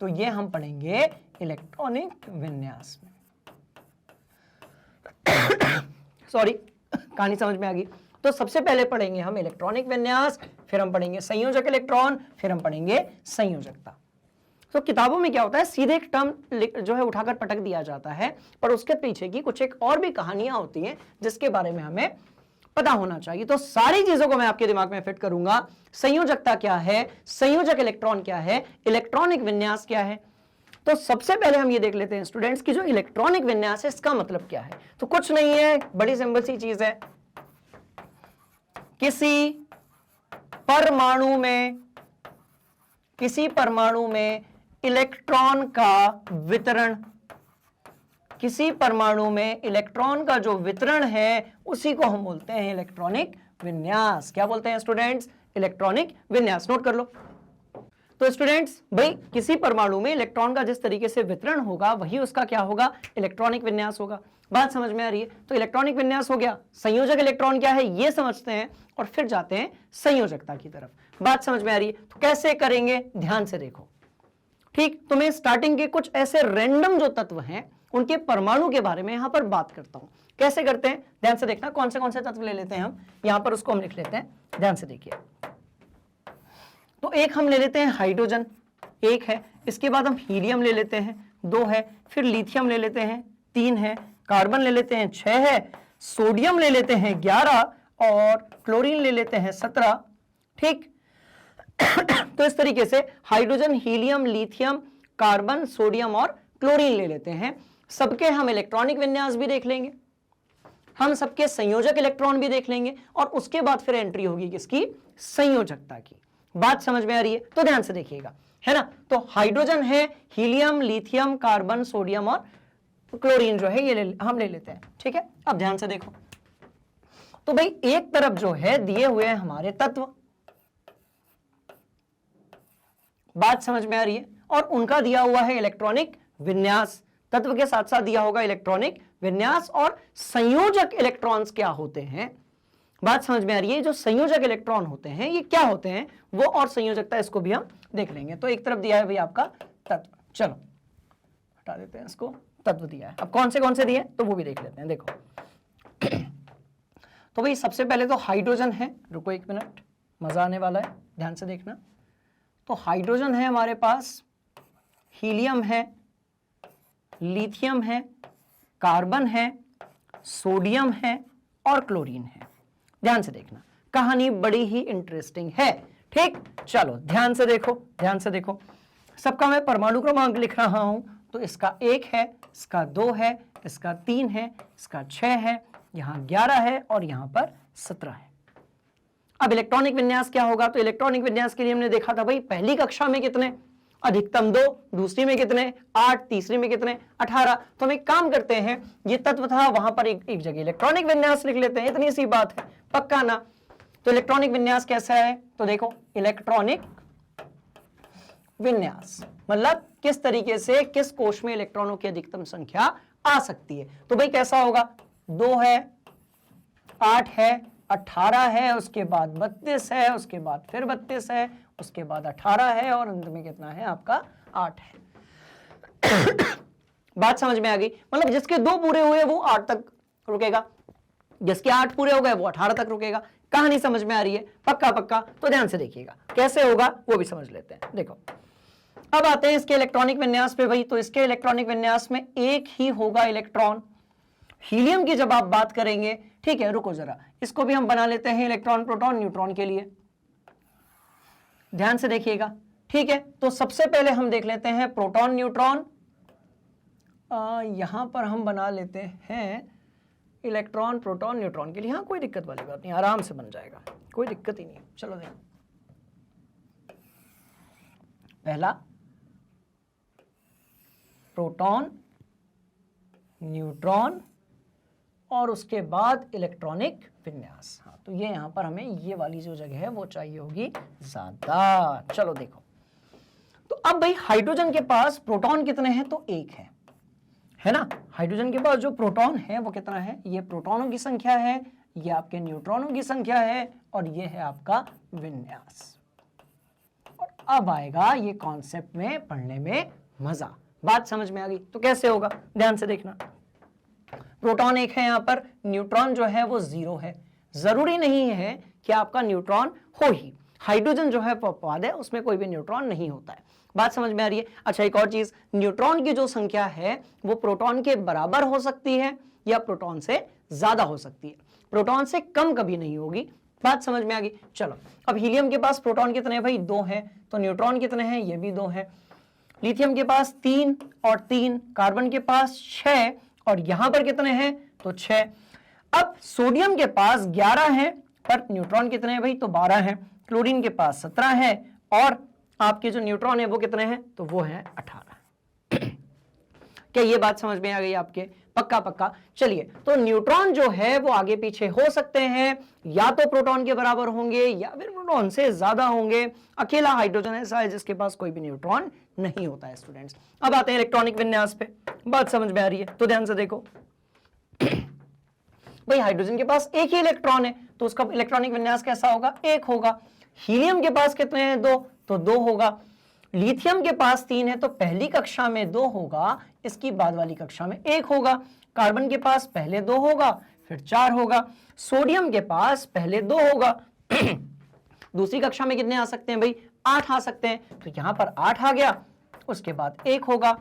तो ये हम पढ़ेंगे इलेक्ट्रॉनिक विन्यास में। सॉरी, कहानी समझ में आ गई। तो सबसे पहले पढ़ेंगे हम इलेक्ट्रॉनिक विन्यास, फिर हम पढ़ेंगे संयोजक इलेक्ट्रॉन, फिर हम पढ़ेंगे संयोजकता। तो किताबों में क्या होता है, सीधे एक टर्म जो है उठाकर पटक दिया जाता है, पर उसके पीछे की कुछ एक और भी कहानियां होती हैं जिसके बारे में हमें पता होना चाहिए। तो सारी चीजों को मैं आपके दिमाग में फिट करूंगा। संयोजकता क्या है, संयोजक इलेक्ट्रॉन क्या है, इलेक्ट्रॉनिक विन्यास क्या है। तो सबसे पहले हम ये देख लेते हैं स्टूडेंट्स की जो इलेक्ट्रॉनिक विन्यास है इसका मतलब क्या है। तो कुछ नहीं है, बड़ी सिंपल सी चीज है, किसी परमाणु में इलेक्ट्रॉन का वितरण, किसी परमाणु में इलेक्ट्रॉन का जो वितरण है उसी को हम बोलते हैं इलेक्ट्रॉनिक विन्यास। क्या बोलते हैं स्टूडेंट्स, इलेक्ट्रॉनिक विन्यास। नोट कर लो। तो स्टूडेंट्स भाई किसी परमाणु में इलेक्ट्रॉन का जिस तरीके से वितरण होगा वही उसका क्या होगा, इलेक्ट्रॉनिक विन्यास होगा। बात समझ में आ रही है। तो इलेक्ट्रॉनिक विन्यास हो गया। संयोजक इलेक्ट्रॉन क्या है ये समझते हैं और फिर जाते हैं संयोजकता की तरफ। बात समझ में आ रही है। तो कैसे करेंगे, ध्यान से देखो। ठीक, तो मैं स्टार्टिंग के कुछ ऐसे रैंडम जो तत्व हैं उनके परमाणु के बारे में यहां पर बात करता हूं। कैसे करते हैं, ध्यान से देखना। कौन से तत्व ले लेते हैं हम, यहां पर उसको हम लिख लेते हैं, ध्यान से देखिए। तो एक हम ले लेते हैं हाइड्रोजन, एक है। इसके बाद हम हीलियम ले लेते हैं, 2 है। फिर लिथियम ले लेते हैं, 3 है। कार्बन ले लेते हैं, 6 है। सोडियम ले लेते हैं, 11 और क्लोरीन ले लेते हैं, 17। ठीक तो इस तरीके से hydrogen, helium, lithium, carbon, sodium और क्लोरीन ले लेते हैं। सबके हम इलेक्ट्रॉनिक विन्यास भी देख लेंगे, हम सबके संयोजक इलेक्ट्रॉन भी देख लेंगे और उसके बाद फिर एंट्री होगी किसकी, संयोजकता की। बात समझ में आ रही है? तो ध्यान से देखिएगा, है ना। तो हाइड्रोजन है, हीलियम, लिथियम, कार्बन, सोडियम और क्लोरीन जो है ये हम ले लेते हैं, ठीक है। अब ध्यान से देखो, तो भाई एक तरफ जो है दिए हुए हैं हमारे तत्व, बात समझ में आ रही है, और उनका दिया हुआ है इलेक्ट्रॉनिक विन्यास, तत्व के साथ साथ दिया होगा इलेक्ट्रॉनिक विन्यास, और संयोजक इलेक्ट्रॉन्स क्या होते हैं, बात समझ में आ रही है। जो संयोजक इलेक्ट्रॉन होते हैं ये क्या होते हैं वो, और संयोजकता, इसको भी हम देख लेंगे। तो एक तरफ दिया है भाई आपका तत्व, चलो हटा देते हैं इसको, तत्व दिया है। अब कौन से दिए तो वो भी देख लेते हैं। देखो तो भाई सबसे पहले तो हाइड्रोजन है, रुको एक मिनट, मजा आने वाला है, ध्यान से देखना। तो हाइड्रोजन है हमारे पास, हीलियम है, लिथियम है, कार्बन है, सोडियम है और क्लोरीन है। ध्यान से देखना, कहानी बड़ी ही इंटरेस्टिंग है, ठीक। चलो ध्यान से देखो, ध्यान से देखो, सबका मैं परमाणु क्रमांक लिख रहा हूं। तो इसका 1 है, इसका 2 है, इसका 3 है, इसका 6 है, यहां 11 है और यहां पर 17 है। अब इलेक्ट्रॉनिक विन्यास क्या होगा? तो इलेक्ट्रॉनिक विन्यास के लिए हमने देखा था भाई पहली कक्षा में कितने, अधिकतम 2, दूसरी में कितने 8, तीसरी में कितने 18। तो हम एक काम करते हैं, ये तत्व था वहां पर एक जगह इलेक्ट्रॉनिक विन्यास लिख लेते हैं, इतनी सी बात है, पक्का ना। तो इलेक्ट्रॉनिक विन्यास कैसा है? तो देखो इलेक्ट्रॉनिक विन्यास मतलब किस तरीके से किस कोश में इलेक्ट्रॉनों की अधिकतम संख्या आ सकती है। तो भाई कैसा होगा? 2 है, 8 है, 18 है, उसके बाद 32 है, उसके बाद फिर 32 है, उसके बाद 18 है और अंत में कितना है आपका 8 है। बात समझ में आ गई? मतलब जिसके 2 पूरे हुए वो 8 तक रुकेगा, जिसके 8 पूरे हो गए वो 18 तक रुकेगा। कहानी समझ में आ रही है? पक्का पक्का। तो ध्यान से देखिएगा कैसे होगा वो भी समझ लेते हैं। देखो अब आते हैं इसके इलेक्ट्रॉनिक विन्यास पे भाई। तो इसके इलेक्ट्रॉनिक विन्यास में एक ही होगा इलेक्ट्रॉन। हीलियम की जब आप बात करेंगे, ठीक है, रुको जरा, इसको भी हम बना लेते हैं इलेक्ट्रॉन प्रोटॉन न्यूट्रॉन के लिए। ध्यान से देखिएगा, ठीक है। तो सबसे पहले हम देख लेते हैं प्रोटॉन न्यूट्रॉन। यहां पर हम बना लेते हैं इलेक्ट्रॉन प्रोटॉन न्यूट्रॉन के लिए। हाँ कोई दिक्कत वाली बात नहीं, आराम से बन जाएगा, कोई दिक्कत ही नहीं। चलो देखो, पहला प्रोटॉन न्यूट्रॉन और उसके बाद इलेक्ट्रॉनिक विन्यास। हाँ तो ये यहां पर हमें ये वाली जो जगह है वो चाहिए होगी ज्यादा। चलो देखो, तो अब भाई हाइड्रोजन के पास प्रोटॉन कितने हैं? तो 1 है ना। हाइड्रोजन के पास जो प्रोटॉन है वो कितना है? ये प्रोटॉनों की संख्या है, ये आपके न्यूट्रॉनों की संख्या है और ये है आपका विन्यास। और अब आएगा ये कॉन्सेप्ट में पढ़ने में मजा। बात समझ में आ गई? तो कैसे होगा ध्यान से देखना। प्रोटॉन 1 है, यहां पर न्यूट्रॉन जो है वो 0 है। जरूरी नहीं है कि आपका न्यूट्रॉन हो ही, हाइड्रोजन जो है अपवाद है, उसमें कोई भी न्यूट्रॉन नहीं होता है। बात समझ में आ रही है? अच्छा एक और चीज, न्यूट्रॉन की जो संख्या है वो प्रोटॉन के बराबर हो सकती है या प्रोटॉन से ज्यादा हो सकती है, प्रोटॉन से कम कभी नहीं होगी। बात समझ में आ गई? चलो अब हीलियम के पास प्रोटॉन कितने हैं भाई? 2 है, तो न्यूट्रॉन कितने हैं? ये भी 2 है। लिथियम के पास 3 और 3, कार्बन के पास 6 और यहां पर कितने हैं? तो 6। अब सोडियम के पास 11 है पर न्यूट्रॉन कितने हैं भाई? तो 12 है। क्लोरीन के पास 17 है और आपके जो न्यूट्रॉन है वो कितने हैं? तो वो है 18। क्या ये बात समझ में आ गई आपके? पक्का पक्का। चलिए, तो न्यूट्रॉन जो है वो आगे पीछे हो सकते हैं, या तो प्रोटॉन के बराबर होंगे या फिर प्रोटॉन से ज्यादा होंगे। अकेला हाइड्रोजन ऐसा है जिसके पास कोई भी न्यूट्रॉन नहीं होता है स्टूडेंट्स। अब आते हैं इलेक्ट्रॉनिक विन्यास पे। बात समझ में आ रही है? तो ध्यान से देखो भाई हाइड्रोजन के पास 1 ही इलेक्ट्रॉन है तो उसका इलेक्ट्रॉनिक विन्यास कैसा होगा? 1 होगा। हीलियम के पास कितने हैं? 2, तो 2 होगा। लिथियम के पास 3 है तो पहली कक्षा में 2 होगा, इसकी बाद वाली कक्षा में 1 होगा। कार्बन के पास पहले 2 होगा फिर 4 होगा। सोडियम के पास पहले 2 होगा दूसरी कक्षा में कितने आ सकते हैं भाई? 8 आ सकते हैं, तो यहां पर 8 आ गया, उसके बाद 1 होगा।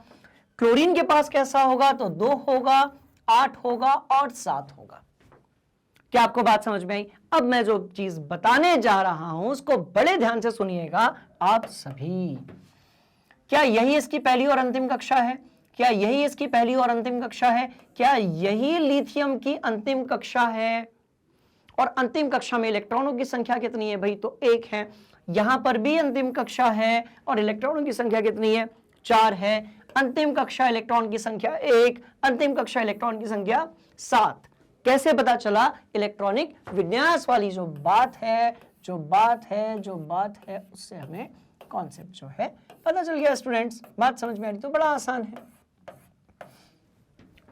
क्लोरीन के पास कैसा होगा? तो 2 होगा, 8 होगा और 7 होगा। क्या आपको बात समझ में आई? अब मैं जो चीज बताने जा रहा हूं उसको बड़े ध्यान से सुनिएगा आप सभी। क्या यही इसकी पहली और अंतिम कक्षा है? क्या यही इसकी पहली और अंतिम कक्षा है? क्या यही लिथियम की अंतिम कक्षा है? और अंतिम कक्षा में इलेक्ट्रॉनों की संख्या कितनी है भाई? तो 1 है। यहां पर भी अंतिम कक्षा है और इलेक्ट्रॉनों की संख्या कितनी है, 4 है। अंतिम कक्षा इलेक्ट्रॉन की संख्या 1, अंतिम कक्षा इलेक्ट्रॉन की संख्या 7। कैसे पता चला? इलेक्ट्रॉनिक विन्यास वाली जो बात है उससे हमें कॉन्सेप्ट जो है पता चल गया। स्टूडेंट्स, बात समझ में आ रही? तो बड़ा आसान है।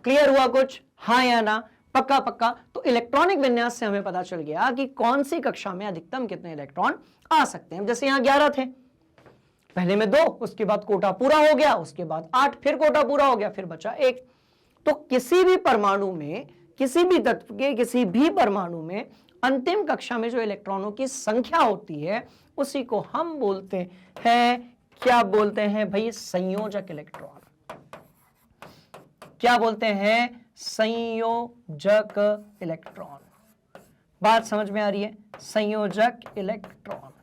क्लियर हुआ कुछ? हाँ या ना? पक्का पक्का। तो इलेक्ट्रॉनिक विन्यास से हमें पता चल गया कि कौन सी कक्षा में अधिकतम कितने इलेक्ट्रॉन आ सकते हैं। जैसे यहां 11 थे, पहले में 2, उसके बाद कोटा पूरा हो गया, उसके बाद 8, फिर कोटा पूरा हो गया, फिर बचा 1। तो किसी भी परमाणु में, किसी भी तत्व के किसी भी परमाणु में अंतिम कक्षा में जो इलेक्ट्रॉनों की संख्या होती है उसी को हम बोलते हैं, क्या बोलते हैं भाई? संयोजक इलेक्ट्रॉन। क्या बोलते हैं? संयोजक इलेक्ट्रॉन। बात समझ में आ रही है? संयोजक इलेक्ट्रॉन।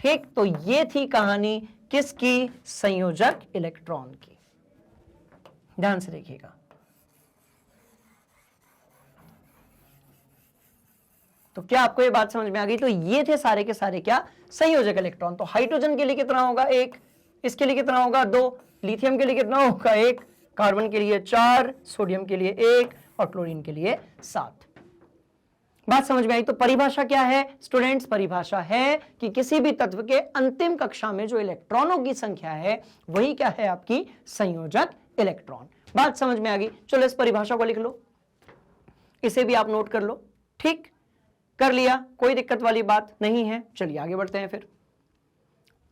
ठीक, तो ये थी कहानी किसकी? संयोजक इलेक्ट्रॉन की। ध्यान से देखिएगा। तो क्या आपको ये बात समझ में आ गई? तो ये थे सारे के सारे क्या? संयोजक इलेक्ट्रॉन। तो हाइड्रोजन के लिए कितना होगा? 1, इसके लिए कितना होगा? 2, लिथियम के लिए कितना होगा? 1, कार्बन के लिए 4, सोडियम के लिए 1 और क्लोरीन के लिए 7। बात समझ में आई? तो परिभाषा क्या है स्टूडेंट्स? परिभाषा है कि किसी भी तत्व के अंतिम कक्षा में जो इलेक्ट्रॉनों की संख्या है वही क्या है? आपकी संयोजक इलेक्ट्रॉन। बात समझ में आ गई? चलो इस परिभाषा को लिख लो, इसे भी आप नोट कर लो। ठीक, कर लिया, कोई दिक्कत वाली बात नहीं है। चलिए आगे बढ़ते हैं फिर।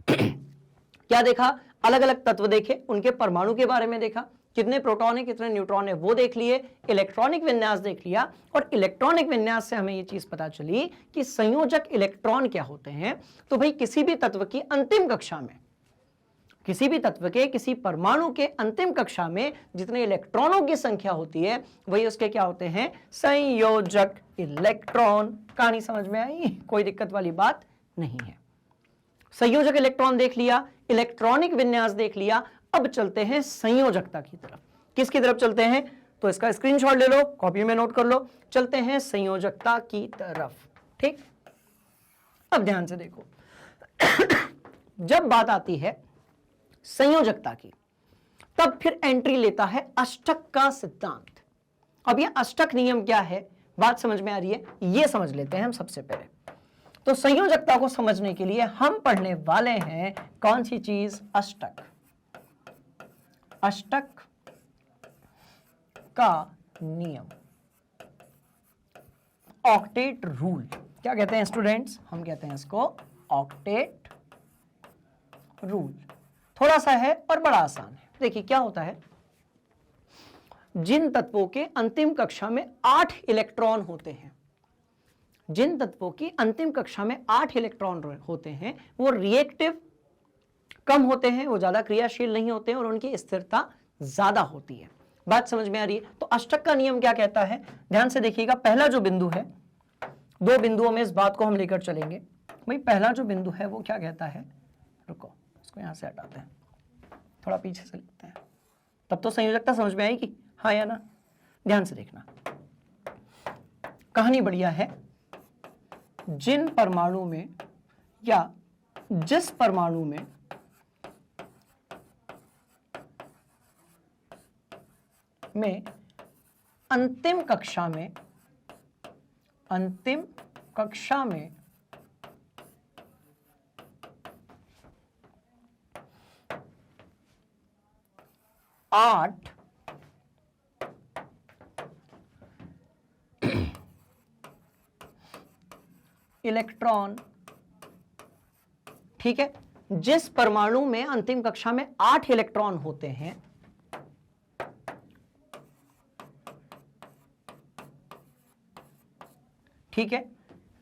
क्या देखा? अलग अलग तत्व देखे, उनके परमाणु के बारे में देखा, कितने प्रोटॉन है कितने न्यूट्रॉन है वो देख लिए, इलेक्ट्रॉनिक विन्यास देख लिया, और इलेक्ट्रॉनिक विन्यास से हमें ये चीज पता चली कि संयोजक इलेक्ट्रॉन क्या होते हैं। तो भाई किसी भी तत्व की अंतिम कक्षा में, किसी भी तत्व के किसी परमाणु के अंतिम कक्षा में जितने इलेक्ट्रॉनों की संख्या होती है वही उसके क्या होते हैं? संयोजक इलेक्ट्रॉन। कहानी समझ में आई? कोई दिक्कत वाली बात नहीं है। संयोजक इलेक्ट्रॉन देख लिया, इलेक्ट्रॉनिक विन्यास देख लिया, अब चलते हैं संयोजकता की तरफ। किसकी तरफ चलते हैं? तो इसका स्क्रीनशॉट ले लो, कॉपी में नोट कर लो। चलते हैं संयोजकता की तरफ। ठीक, अब ध्यान से देखो। जब बात आती है संयोजकता की, तब फिर एंट्री लेता है अष्टक का सिद्धांत। अब यह अष्टक नियम क्या है? बात समझ में आ रही है? ये समझ लेते हैं हम सबसे पहले। तो संयोजकता को समझने के लिए हम पढ़ने वाले हैं कौन सी चीज? अष्टक। अष्टक का नियम, ऑक्टेट रूल। क्या कहते हैं स्टूडेंट्स? हम कहते हैं इसको ऑक्टेट रूल। थोड़ा सा है और बड़ा आसान है। देखिए क्या होता है, जिन तत्वों के अंतिम कक्षा में 8 इलेक्ट्रॉन होते हैं, जिन तत्वों की अंतिम कक्षा में 8 इलेक्ट्रॉन होते हैं वो रिएक्टिव कम होते हैं, वो ज्यादा क्रियाशील नहीं होते हैं और उनकी स्थिरता ज्यादा होती है। बात समझ में आ रही है? तो अष्टक का नियम क्या कहता है? ध्यान से देखिएगा। पहला जो बिंदु है, 2 बिंदुओं में इस बात को हम लेकर चलेंगे। भाई पहला जो बिंदु है वो क्या कहता है? रुको, इसको यहां से हटाते हैं, थोड़ा पीछे से लिखते हैं, तब तो संयोजकता समझ में आएगी। हाँ या ना? ध्यान से देखना, कहानी बढ़िया है। जिन परमाणु में या जिस परमाणु में अंतिम कक्षा में 8 इलेक्ट्रॉन, ठीक है, जिस परमाणु में अंतिम कक्षा में 8 इलेक्ट्रॉन होते हैं, ठीक है,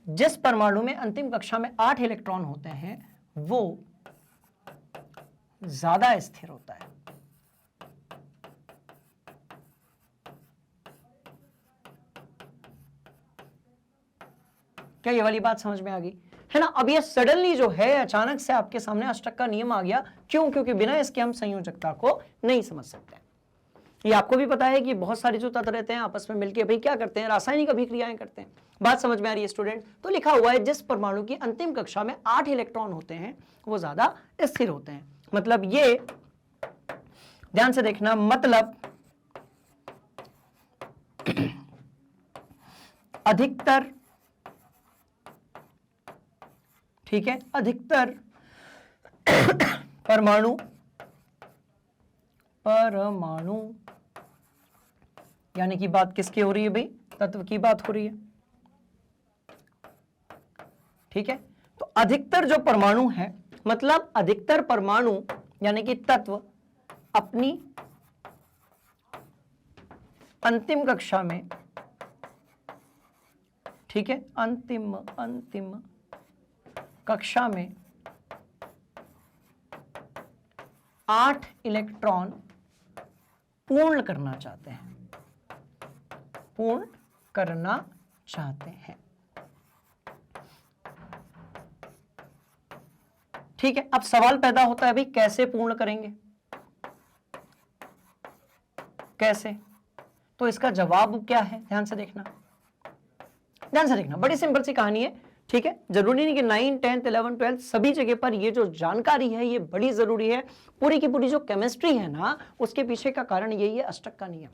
जिस परमाणु में अंतिम कक्षा में 8 इलेक्ट्रॉन होते हैं वो ज्यादा स्थिर होता है। क्या ये वाली बात समझ में आ गई है ना? अब ये सडनली जो है अचानक से आपके सामने अष्टक का नियम आ गया। क्यों? क्योंकि बिना इसके हम संयोजकता को नहीं समझ सकते। ये आपको भी पता है कि बहुत सारे जो तत्व रहते हैं आपस में मिलकर भाई क्या करते हैं? रासायनिक अभिक्रियाएं करते हैं। बात समझ में आ रही है स्टूडेंट? तो लिखा हुआ है जिस परमाणु की अंतिम कक्षा में 8 इलेक्ट्रॉन होते हैं वो ज्यादा स्थिर होते हैं। मतलब ये ध्यान से देखना, मतलब अधिकतर, ठीक है, अधिकतर परमाणु यानी कि बात किसकी हो रही है भाई? तत्व की बात हो रही है, ठीक है। तो अधिकतर जो परमाणु है, मतलब अधिकतर परमाणु यानी कि तत्व अपनी अंतिम कक्षा में, ठीक है, अंतिम कक्षा में 8 इलेक्ट्रॉन पूर्ण करना चाहते हैं, पूर्ण करना चाहते हैं, ठीक है। अब सवाल पैदा होता है भाई कैसे पूर्ण करेंगे, कैसे? तो इसका जवाब क्या है? ध्यान से देखना, ध्यान से देखना, बड़ी सिंपल सी कहानी है, ठीक है। जरूरी नहीं कि 9, 10, 11, 12 सभी जगह पर ये जो जानकारी है ये बड़ी जरूरी है। पूरी की पूरी जो केमिस्ट्री है ना, उसके पीछे का कारण यही है अष्टक का नियम।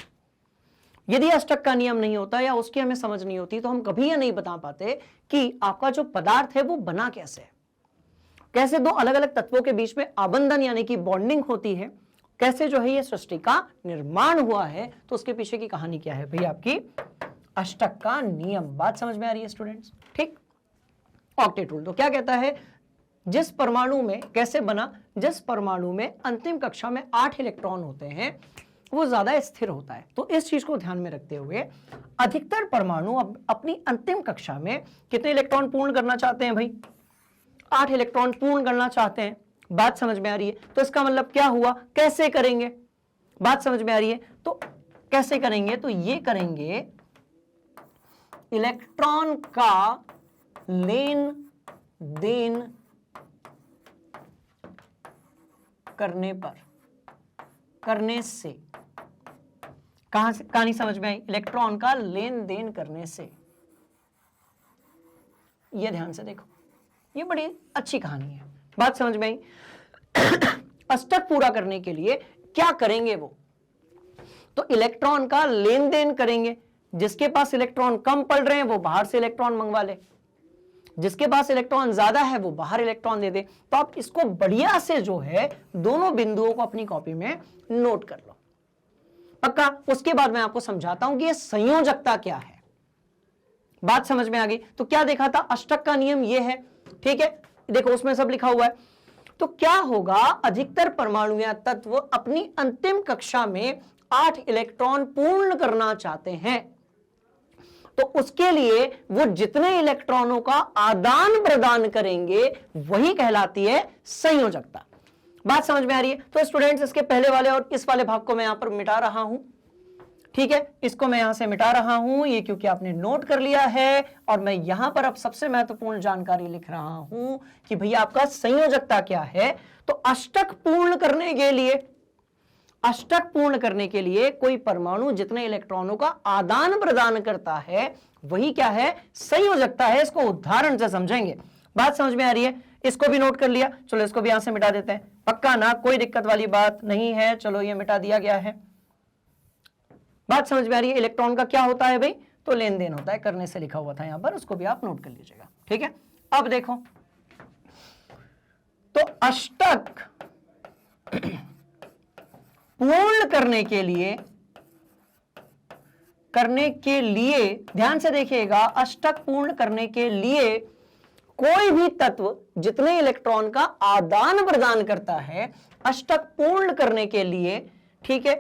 यदि अष्टक का नियम नहीं होता या उसकी हमें समझ नहीं होती तो हम कभी ये नहीं बता पाते कि आपका जो पदार्थ है वो बना कैसे है, कैसे दो अलग अलग तत्वों के बीच में आबंधन यानी कि बॉन्डिंग होती है, कैसे जो है ये सृष्टि का निर्माण हुआ है। तो उसके पीछे की कहानी क्या है भाई? आपकी अष्टक का नियम। बात समझ में आ रही है स्टूडेंट्स? ठीक। ऑक्टेट रूल तो क्या कहता है? जिस परमाणु में, कैसे बना? जिस परमाणु में अंतिम कक्षा में 8 इलेक्ट्रॉन होते हैं वो ज्यादा स्थिर होता है। तो इस चीज को ध्यान में रखते हुए अधिकतर परमाणु अपनी अंतिम कक्षा में कितने इलेक्ट्रॉन पूर्ण करना चाहते हैं भाई? 8 इलेक्ट्रॉन पूर्ण करना चाहते हैं। बात समझ में आ रही है? तो इसका मतलब क्या हुआ? कैसे करेंगे? बात समझ में आ रही है? तो कैसे करेंगे? तो ये करेंगे इलेक्ट्रॉन का लेन देन करने से। कहां से कहानी समझ में आई? इलेक्ट्रॉन का लेन देन करने से। ये ध्यान से देखो, ये बड़ी अच्छी कहानी है। बात समझ में आई? अष्टक पूरा करने के लिए क्या करेंगे वो? तो इलेक्ट्रॉन का लेन देन करेंगे। जिसके पास इलेक्ट्रॉन कम पड़ रहे हैं वो बाहर से इलेक्ट्रॉन मंगवा ले, जिसके पास इलेक्ट्रॉन ज्यादा है वो बाहर इलेक्ट्रॉन दे दे। तो आप इसको बढ़िया से जो है दोनों बिंदुओं को अपनी कॉपी में नोट कर लो, पक्का। उसके बाद मैं आपको समझाता हूं कि ये संयोजकता क्या है। बात समझ में आ गई? तो क्या देखा था? अष्टक का नियम ये है, ठीक है। देखो उसमें सब लिखा हुआ है। तो क्या होगा? अधिकतर परमाणु या तत्व अपनी अंतिम कक्षा में 8 इलेक्ट्रॉन पूर्ण करना चाहते हैं, तो उसके लिए वो जितने इलेक्ट्रॉनों का आदान प्रदान करेंगे वही कहलाती है संयोजकता। बात समझ में आ रही है? तो स्टूडेंट्स इसके पहले वाले और इस वाले भाग को मैं यहां पर मिटा रहा हूं, ठीक है। इसको मैं यहां से मिटा रहा हूं, ये क्योंकि आपने नोट कर लिया है। और मैं यहां पर अब सबसे महत्वपूर्ण जानकारी लिख रहा हूं कि भैया आपका संयोजकता क्या है। तो अष्टक पूर्ण करने के लिए, अष्टक पूर्ण करने के लिए कोई परमाणु जितने इलेक्ट्रॉनों का आदान प्रदान करता है वही क्या है? संयोजकता है। इसको उदाहरण से समझेंगे। बात समझ में आ रही है? इसको भी नोट कर लिया, चलो इसको भी यहां से मिटा देते हैं, पक्का ना? कोई दिक्कत वाली बात नहीं है। चलो ये मिटा दिया गया है। बात समझ में आ रही है? इलेक्ट्रॉन का क्या होता है भाई? तो लेन देन होता है, करने से लिखा हुआ था यहां पर, उसको भी आप नोट कर लीजिएगा, ठीक है। अब देखो, तो अष्टक पूर्ण करने के लिए ध्यान से देखिएगा, अष्टक पूर्ण करने के लिए कोई भी तत्व जितने इलेक्ट्रॉन का आदान प्रदान करता है, अष्टक पूर्ण करने के लिए, ठीक है,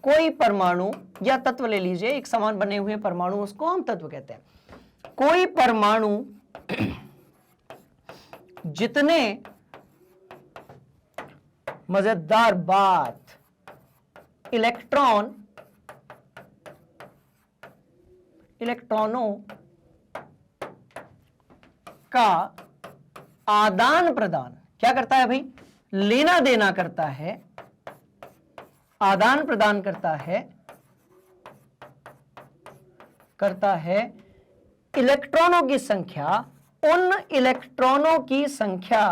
कोई परमाणु या तत्व ले लीजिए, एक समान बने हुए परमाणु, उसको हम तत्व कहते हैं। कोई परमाणु जितने, मजेदार बात, इलेक्ट्रॉनों का आदान प्रदान क्या करता है भाई? लेना देना करता है, आदान प्रदान करता है इलेक्ट्रॉनों की संख्या उन इलेक्ट्रॉनों की संख्या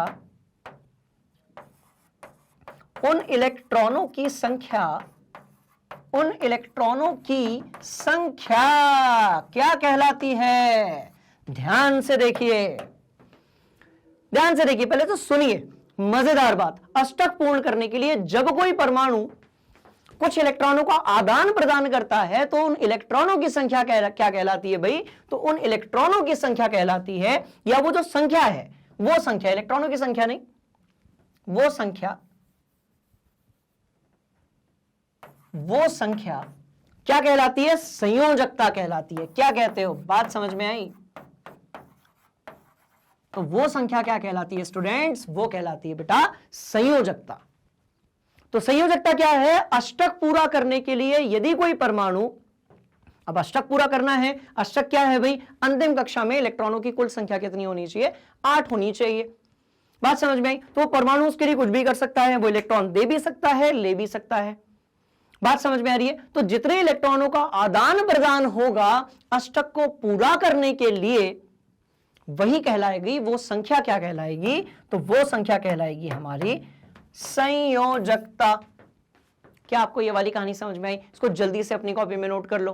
उन इलेक्ट्रॉनों की संख्या उन इलेक्ट्रॉनों की संख्या क्या कहलाती है? ध्यान से देखिए, ध्यान से देखिए, पहले तो सुनिए मजेदार बात। अष्टक पूर्ण करने के लिए जब कोई परमाणु कुछ इलेक्ट्रॉनों का आदान प्रदान करता है तो उन इलेक्ट्रॉनों की संख्या क्या कहलाती है भाई? तो उन इलेक्ट्रॉनों की संख्या कहलाती है, या वो जो संख्या है, वो संख्या, इलेक्ट्रॉनों की संख्या नहीं, वो संख्या क्या कहलाती है? संयोजकता कहलाती है। क्या कहते हो? बात समझ में आई? तो वो संख्या क्या कहलाती है स्टूडेंट्स? वो कहलाती है बेटा संयोजकता। तो संयोजकता क्या है? अष्टक पूरा करने के लिए यदि कोई परमाणु, अब अष्टक पूरा करना है, अष्टक क्या है भाई? अंतिम कक्षा में इलेक्ट्रॉनों की कुल संख्या कितनी होनी चाहिए? 8 होनी चाहिए। बात समझ में आई? तो परमाणु उसके लिए कुछ भी कर सकता है, वो इलेक्ट्रॉन दे भी सकता है, ले भी सकता है। बात समझ में आ रही है? तो जितने इलेक्ट्रॉनों का आदान प्रदान होगा अष्टक को पूरा करने के लिए, वही कहलाएगी, वो संख्या क्या कहलाएगी? तो वो संख्या कहलाएगी हमारी संयोजकता। क्या आपको ये वाली कहानी समझ में आई? इसको जल्दी से अपनी कॉपी में नोट कर लो।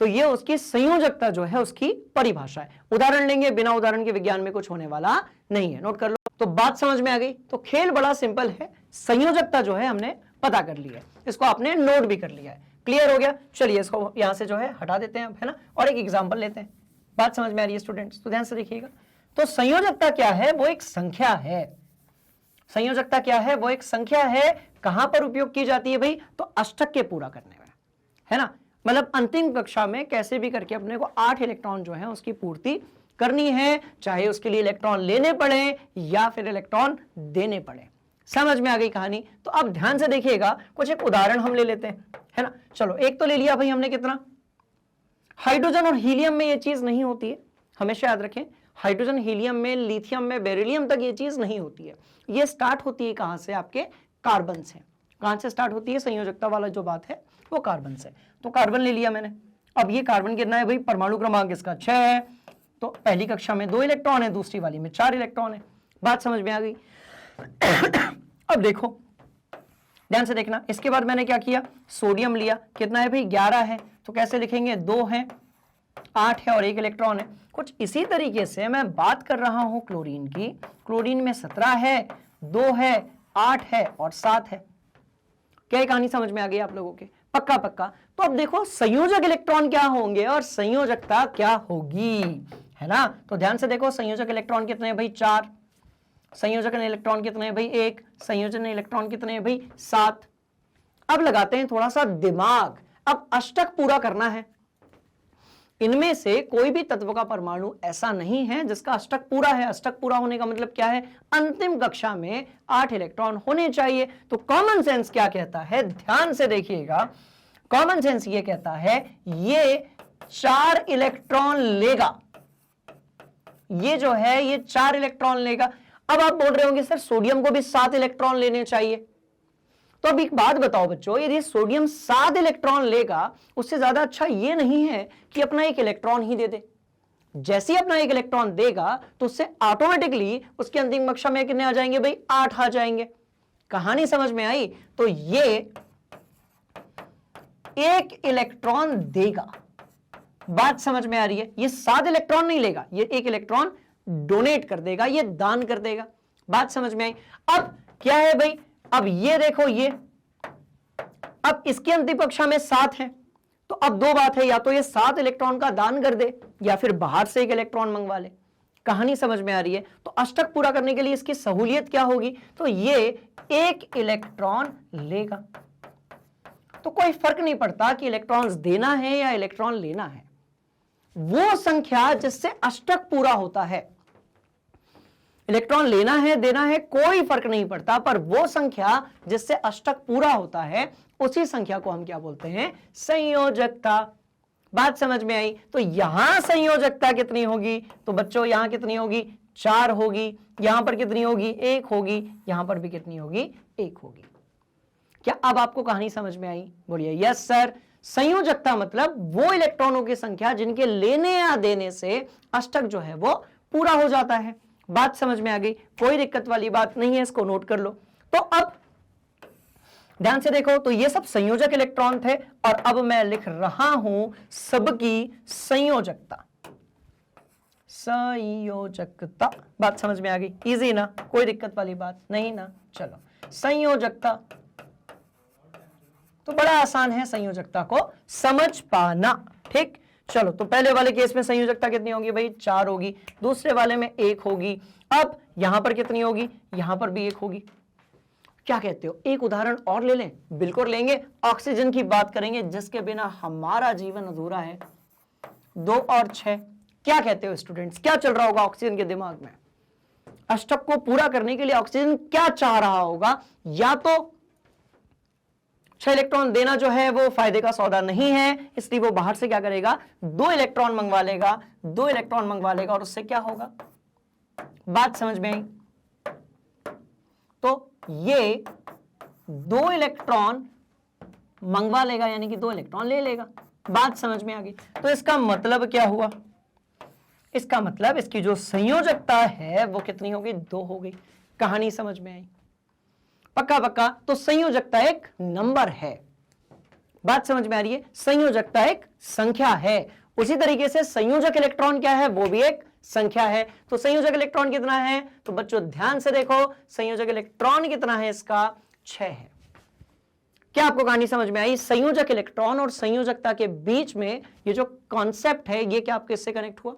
तो ये उसकी संयोजकता जो है उसकी परिभाषा है। उदाहरण लेंगे, बिना उदाहरण के विज्ञान में कुछ होने वाला नहीं है। नोट कर लो। तो बात समझ में आ गई? तो खेल बड़ा सिंपल है, संयोजकता जो है हमने पता कर ली है, इसको आपने नोट भी कर लिया है। क्लियर हो गया? चलिए इसको यहां से जो है हटा देते हैं, है ना, और एक एग्जाम्पल लेते हैं। बात समझ में आ रही है स्टूडेंट्स? तो ध्यान से देखिएगा। तो संयोजकता क्या है? वो एक संख्या है। संयोजकता क्या है? वो एक संख्या है। कहां पर उपयोग की जाती है भाई? तो अष्टक के पूरा करने में, है ना। मतलब अंतिम कक्षा में कैसे भी करके अपने को 8 इलेक्ट्रॉन जो है उसकी पूर्ति करनी है, चाहे उसके लिए इलेक्ट्रॉन लेने पड़े या फिर इलेक्ट्रॉन देने पड़े। समझ में आ गई कहानी? तो अब ध्यान से देखिएगा, कुछ एक उदाहरण हम ले लेते हैं, है ना। चलो एक तो ले लिया भाई हमने, कितना? हाइड्रोजन और हीलियम में ये चीज नहीं होती है, हमेशा याद रखें। हाइड्रोजन, हीलियम में, लिथियम में, बेरिलियम तक ये चीज नहीं होती है। ये स्टार्ट होती है कहां से? आपके कार्बन से। कहां से स्टार्ट होती है? संयोजकता वाला जो बात है वो कार्बन से। तो कार्बन ले लिया मैंने। अब ये कार्बन कितना है भाई? परमाणु क्रमांक इसका 6 है। तो पहली कक्षा में 2 इलेक्ट्रॉन है, दूसरी वाली में 4 इलेक्ट्रॉन है। बात समझ में आ गई? अब देखो, ध्यान से देखना। इसके बाद मैंने क्या किया? सोडियम लिया। कितना है भाई? 11 है। तो कैसे लिखेंगे? 2 है, 8 है और 1 इलेक्ट्रॉन है। कुछ इसी तरीके से मैं बात कर रहा हूं क्लोरीन की। क्लोरीन में 17 है, 2 है, 8 है और 7 है। क्या ये कहानी समझ में आ गई आप लोगों के? पक्का पक्का। तो अब देखो संयोजक इलेक्ट्रॉन क्या होंगे और संयोजकता क्या होगी, है ना। तो ध्यान से देखो, संयोजक इलेक्ट्रॉन कितने हैं भाई? 4। संयोजक इलेक्ट्रॉन कितने हैं भाई? 1। संयोजन इलेक्ट्रॉन कितने हैं भाई? 7। अब लगाते हैं थोड़ा सा दिमाग। अब अष्टक पूरा करना है। इनमें से कोई भी तत्व का परमाणु ऐसा नहीं है जिसका अष्टक पूरा है। अष्टक पूरा होने का मतलब क्या है? अंतिम कक्षा में 8 इलेक्ट्रॉन होने चाहिए। तो कॉमन सेंस क्या कहता है? ध्यान से देखिएगा। कॉमन सेंस ये कहता है ये 4 इलेक्ट्रॉन लेगा। ये जो है ये 4 इलेक्ट्रॉन लेगा। अब आप बोल रहे होंगे सर सोडियम को भी 7 इलेक्ट्रॉन लेने चाहिए। तो अब एक बात बताओ बच्चों, यदि सोडियम 7 इलेक्ट्रॉन लेगा, उससे ज्यादा अच्छा ये नहीं है कि अपना 1 इलेक्ट्रॉन ही दे दे। जैसे ही अपना 1 इलेक्ट्रॉन देगा तो उससे ऑटोमेटिकली उसकी अंतिम कक्षा में कितने आ जाएंगे भाई? 8 आ जाएंगे। कहानी समझ में आई? तो ये 1 इलेक्ट्रॉन देगा। बात समझ में आ रही है? ये 7 इलेक्ट्रॉन नहीं लेगा, ये 1 इलेक्ट्रॉन डोनेट कर देगा, ये दान कर देगा। बात समझ में आई? अब क्या है भाई? अब ये देखो, ये अब इसकी अंतिम कक्षा में 7 है। तो अब 2 बात है, या तो ये 7 इलेक्ट्रॉन का दान कर दे या फिर बाहर से 1 इलेक्ट्रॉन मंगवा ले। कहानी समझ में आ रही है? तो अष्टक पूरा करने के लिए इसकी सहूलियत क्या होगी? तो ये 1 इलेक्ट्रॉन लेगा। तो कोई फर्क नहीं पड़ता कि इलेक्ट्रॉन्स देना है या इलेक्ट्रॉन लेना है। वो संख्या जिससे अष्टक पूरा होता है, इलेक्ट्रॉन लेना है देना है कोई फर्क नहीं पड़ता, पर वो संख्या जिससे अष्टक पूरा होता है उसी संख्या को हम क्या बोलते हैं? संयोजकता। बात समझ में आई? तो यहां संयोजकता कितनी होगी? तो बच्चों यहां कितनी होगी? 4 होगी। यहां पर कितनी होगी? 1 होगी। यहां पर भी कितनी होगी? 1 होगी। क्या अब आपको कहानी समझ में आई? बोलिए यस सर, संयोजकता मतलब वो इलेक्ट्रॉनों की संख्या जिनके लेने या देने से अष्टक जो है वो पूरा हो जाता है। बात समझ में आ गई? कोई दिक्कत वाली बात नहीं है, इसको नोट कर लो। तो अब ध्यान से देखो, तो ये सब संयोजक इलेक्ट्रॉन थे और अब मैं लिख रहा हूं सबकी संयोजकता। संयोजकता, बात समझ में आ गई? इजी ना, कोई दिक्कत वाली बात नहीं ना। चलो, संयोजकता तो बड़ा आसान है संयोजकता को समझ पाना। ठीक, चलो, तो पहले वाले केस में संयोजकता कितनी होगी भाई? 4 होगी। दूसरे वाले में 1 होगी। अब यहां पर कितनी होगी? यहां पर भी 1 होगी। क्या कहते हो, एक उदाहरण और ले लें? बिल्कुल लेंगे। ऑक्सीजन की बात करेंगे जिसके बिना हमारा जीवन अधूरा है। 2 और 6, क्या कहते हो स्टूडेंट्स? क्या चल रहा होगा ऑक्सीजन के दिमाग में? अष्टक को पूरा करने के लिए ऑक्सीजन क्या चाह रहा होगा? या तो 6 इलेक्ट्रॉन देना जो है वो फायदे का सौदा नहीं है, इसलिए वो बाहर से क्या करेगा? 2 इलेक्ट्रॉन मंगवा लेगा। 2 इलेक्ट्रॉन मंगवा लेगा और उससे क्या होगा? बात समझ में आई? तो ये 2 इलेक्ट्रॉन मंगवा लेगा, यानी कि 2 इलेक्ट्रॉन ले लेगा। बात समझ में आ गई? तो इसका मतलब क्या हुआ? इसका मतलब इसकी जो संयोजकता है वो कितनी होगी? 2 हो गई। कहानी समझ में आई? पक्का पक्का? तो संयोजकता एक नंबर है। बात समझ में आ रही है? संयोजकता एक संख्या है। उसी तरीके से संयोजक इलेक्ट्रॉन क्या है? वो भी एक संख्या है। तो संयोजक इलेक्ट्रॉन कितना है? तो बच्चों ध्यान से देखो, संयोजक इलेक्ट्रॉन कितना है इसका? 6 है। क्या आपको कहानी समझ में आई? संयोजक इलेक्ट्रॉन और संयोजकता के बीच में ये जो कॉन्सेप्ट है, ये क्या आपके इससे कनेक्ट हुआ?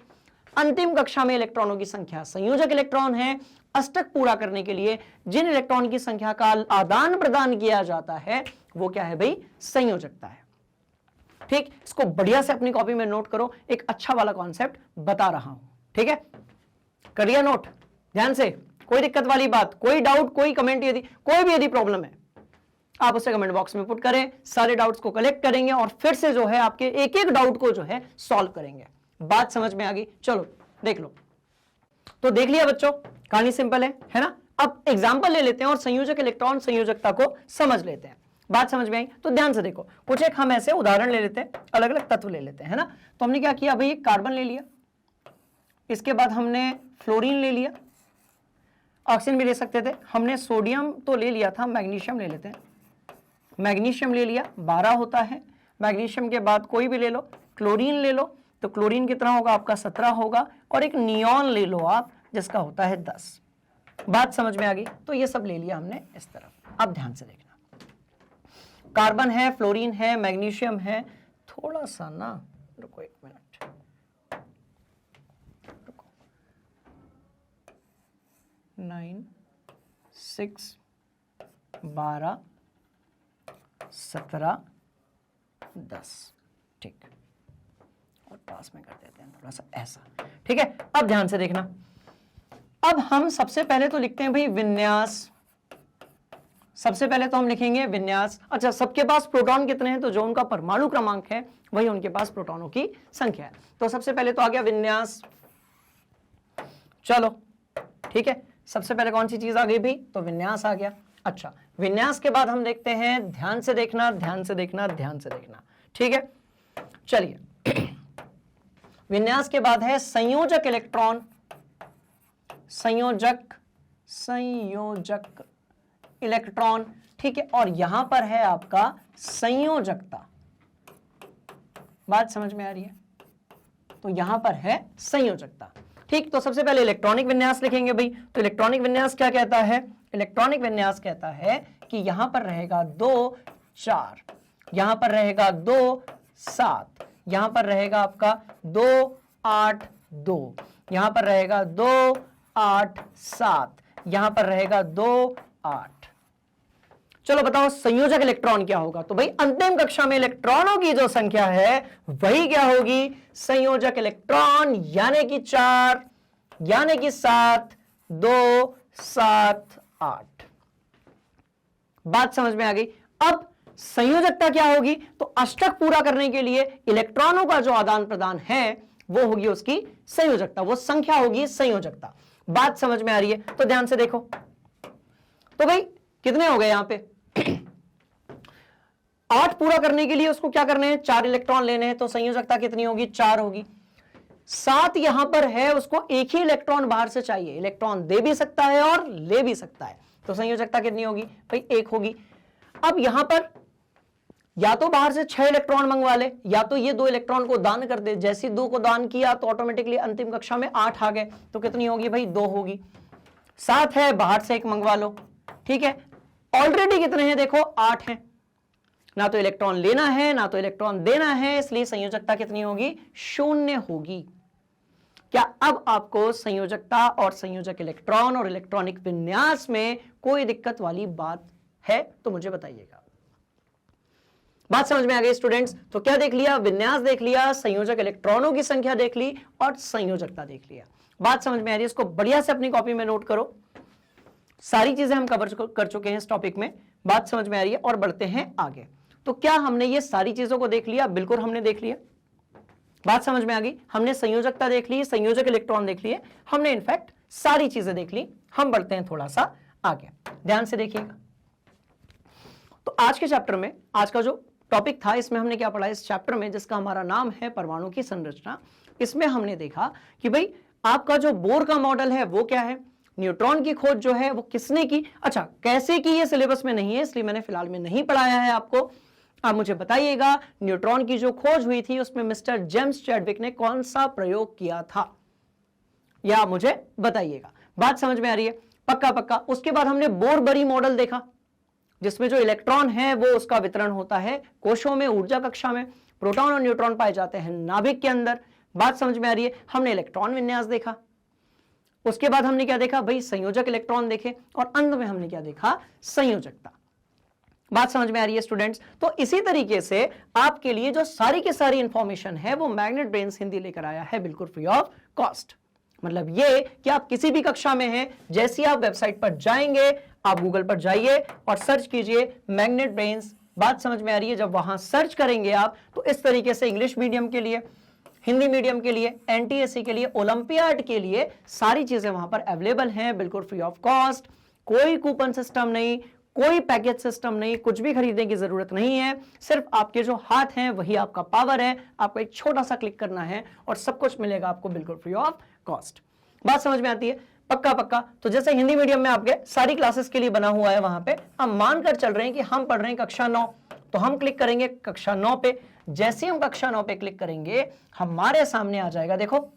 अंतिम कक्षा में इलेक्ट्रॉनों की संख्या संयोजक इलेक्ट्रॉन है। अष्टक पूरा करने के लिए जिन इलेक्ट्रॉन की संख्या का आदान प्रदान किया जाता है वो क्या है भाई? संयोजकता है। ठीक, इसको बढ़िया से अपनी कॉपी में नोट करो। एक अच्छा वाला कॉन्सेप्ट बता रहा हूं, ठीक है? कर लिया नोट? ध्यान से, कोई दिक्कत वाली बात, कोई डाउट, कोई कमेंट, यदि कोई भी यदि प्रॉब्लम है आप उसे कमेंट बॉक्स में पुट करें। सारे डाउट्स को कलेक्ट करेंगे और फिर से जो है आपके एक एक डाउट को जो है सॉल्व करेंगे। बात समझ में आ गई? चलो देख लो। तो देख लिया बच्चों, कहानी सिंपल है ना? अब एग्जांपल ले लेते हैं और संयोजक इलेक्ट्रॉन संयोजकता को समझ लेते हैं। बात समझ में आई? तो ध्यान से देखो, कुछ एक हम ऐसे उदाहरण ले लेते हैं, अलग अलग तत्व ले लेते हैं, है ना? तो हमने क्या किया भाई? कार्बन ले लिया, इसके बाद हमने फ्लोरीन ले लिया, ऑक्सीजन भी ले सकते थे, हमने सोडियम तो ले लिया था, मैग्नीशियम ले लेते हैं। मैग्नीशियम ले लिया, 12 होता है। मैग्नीशियम के बाद कोई भी ले लो, क्लोरीन ले लो, तो क्लोरीन कितना होगा आपका? 17 होगा। और एक नियॉन ले लो आप, जिसका होता है 10। बात समझ में आ गई? तो ये सब ले लिया हमने इस तरफ। अब ध्यान से देखना, कार्बन है, फ्लोरीन है, मैग्नीशियम है, थोड़ा सा ना रुको, 1 मिनट रुको। 9, 6, 12, 17, 10। ठीक, और पास में कर देते हैं थोड़ा सा ऐसा, ठीक है? अब ध्यान से देखना, अब हम सबसे पहले तो लिखते हैं भाई विन्यास। सबसे पहले तो हम लिखेंगे विन्यास। अच्छा, सबके पास प्रोटॉन कितने हैं? तो जो उनका परमाणु क्रमांक है वही उनके पास प्रोटॉनों की संख्या है। तो सबसे पहले तो आ गया विन्यास। चलो ठीक है, सबसे पहले कौन सी चीज आ गई भी? तो विन्यास आ गया। अच्छा, विन्यास के बाद हम देखते हैं, ध्यान से देखना, ध्यान से देखना, ध्यान से देखना, ठीक है? चलिए, विन्यास के बाद है संयोजक इलेक्ट्रॉन। संयोजक इलेक्ट्रॉन, ठीक है? और यहां पर है आपका संयोजकता। बात समझ में आ रही है? तो यहां पर है संयोजकता। ठीक, तो सबसे पहले इलेक्ट्रॉनिक विन्यास लिखेंगे भाई। तो इलेक्ट्रॉनिक विन्यास क्या कहता है? इलेक्ट्रॉनिक विन्यास कहता है कि यहां पर रहेगा 2, 4, यहां पर रहेगा 2, 7, यहां पर रहेगा आपका 2, 8, 2, यहां पर रहेगा 2, 8, 7, यहां पर रहेगा 2, 8। चलो बताओ संयोजक इलेक्ट्रॉन क्या होगा? तो भाई अंतिम कक्षा में इलेक्ट्रॉनों की जो संख्या है वही क्या होगी? संयोजक इलेक्ट्रॉन, यानी कि 4, यानी कि 7, 2, 7, 8। बात समझ में आ गई? अब संयोजकता क्या होगी? तो अष्टक पूरा करने के लिए इलेक्ट्रॉनों का जो आदान प्रदान है वो होगी उसकी संयोजकता, वो संख्या होगी संयोजकता। बात समझ में आ रही है? तो ध्यान से देखो, तो भाई कितने हो गए यहां पे? 8 पूरा करने के लिए उसको क्या करने हैं, 4 इलेक्ट्रॉन लेने हैं, तो संयोजकता कितनी होगी, 4 होगी। 7 यहां पर है, उसको एक ही इलेक्ट्रॉन बाहर से चाहिए, इलेक्ट्रॉन दे भी सकता है और ले भी सकता है, तो संयोजकता कितनी होगी भाई, 1 होगी। अब यहां पर या तो बाहर से 6 इलेक्ट्रॉन मंगवा ले, या तो ये 2 इलेक्ट्रॉन को दान कर दे। जैसे 2 को दान किया तो ऑटोमेटिकली अंतिम कक्षा में 8 आ गए, तो कितनी होगी भाई, 2 होगी। 7 है, बाहर से 1 मंगवा लो, ठीक है। ऑलरेडी कितने हैं देखो, 8 हैं, ना तो इलेक्ट्रॉन लेना है ना तो इलेक्ट्रॉन देना है, इसलिए संयोजकता कितनी होगी, 0 होगी। क्या अब आपको संयोजकता और संयोजक इलेक्ट्रॉन और इलेक्ट्रॉनिक विन्यास में कोई दिक्कत वाली बात है तो मुझे बताइएगा। बात समझ में आ गई स्टूडेंट्स? तो क्या देख लिया, विन्यास देख लिया, संयोजक इलेक्ट्रॉनों की संख्या देख ली और संयोजकता देख लिया। बात समझ में आ रही है? इसको बढ़िया से अपनी कॉपी में नोट करो। सारी चीजें हम कवर कर चुके हैं इस टॉपिक में। बात समझ में आ रही है? और बढ़ते हैं आगे। तो क्या हमने ये सारी चीजों को देख लिया? बिल्कुल हमने देख लिया। बात समझ में आ गई? हमने संयोजकता देख ली, संयोजक इलेक्ट्रॉन देख लिए, हमने इनफैक्ट सारी चीजें देख ली। हम बढ़ते हैं थोड़ा सा आगे, ध्यान से देखिएगा। तो आज के चैप्टर में, आज का जो टॉपिक था, इसमें हमने क्या पढ़ा इस चैप्टर में, जिसका हमारा नाम है परमाणु की संरचना। इसमें हमने देखा कि भाई आपका जो बोर का मॉडल है वो क्या है, न्यूट्रॉन की खोज जो है वो किसने की, अच्छा कैसे की, ये सिलेबस में नहीं है इसलिए मैंने फिलहाल में नहीं पढ़ाया है आपको। आप मुझे बताइएगा न्यूट्रॉन की जो खोज हुई थी उसमें मिस्टर जेम्स चैडविक ने कौन सा प्रयोग किया था, या मुझे बताइएगा। बात समझ में आ रही है? पक्का पक्का। उसके बाद हमने बोर बरी मॉडल देखा, जिसमें जो इलेक्ट्रॉन है वो उसका वितरण होता है कोशों में, ऊर्जा कक्षा में। प्रोटॉन और न्यूट्रॉन पाए जाते हैं नाभिक के अंदर। बात समझ में आ रही है? हमने इलेक्ट्रॉन विन्यास देखा। उसके बाद हमने क्या देखा भाई, संयोजक इलेक्ट्रॉन देखे, और अंत में हमने क्या देखा, संयोजकता। बात समझ में आ रही है स्टूडेंट्स? तो इसी तरीके से आपके लिए जो सारी की सारी इंफॉर्मेशन है वो मैग्नेट ब्रेन्स हिंदी लेकर आया है, बिल्कुल फ्री ऑफ कॉस्ट। मतलब ये कि आप किसी भी कक्षा में हैं, जैसे आप वेबसाइट पर जाएंगे, आप गूगल पर जाइए और सर्च कीजिए मैग्नेट ब्रेन्स। बात समझ में आ रही है? जब वहां सर्च करेंगे आप तो इस तरीके से इंग्लिश मीडियम के लिए, हिंदी मीडियम के लिए, एनटीएससी के लिए, ओलंपियाड के लिए सारी चीजें वहां पर अवेलेबल हैं, बिल्कुल फ्री ऑफ कॉस्ट। कोई कूपन सिस्टम नहीं, कोई पैकेज सिस्टम नहीं, कुछ भी खरीदने की जरूरत नहीं है। सिर्फ आपके जो हाथ हैं वही आपका पावर है। आपको एक छोटा सा क्लिक करना है और सब कुछ मिलेगा आपको बिल्कुल फ्री ऑफ कॉस्ट। बात समझ में आती है? पक्का पक्का। तो जैसे हिंदी मीडियम में आपके सारी क्लासेस के लिए बना हुआ है, वहां पे हम मानकर चल रहे हैं कि हम पढ़ रहे हैं कक्षा 9, तो हम क्लिक करेंगे कक्षा 9 पे। जैसे हम कक्षा 9 पे क्लिक करेंगे हमारे सामने आ जाएगा, देखो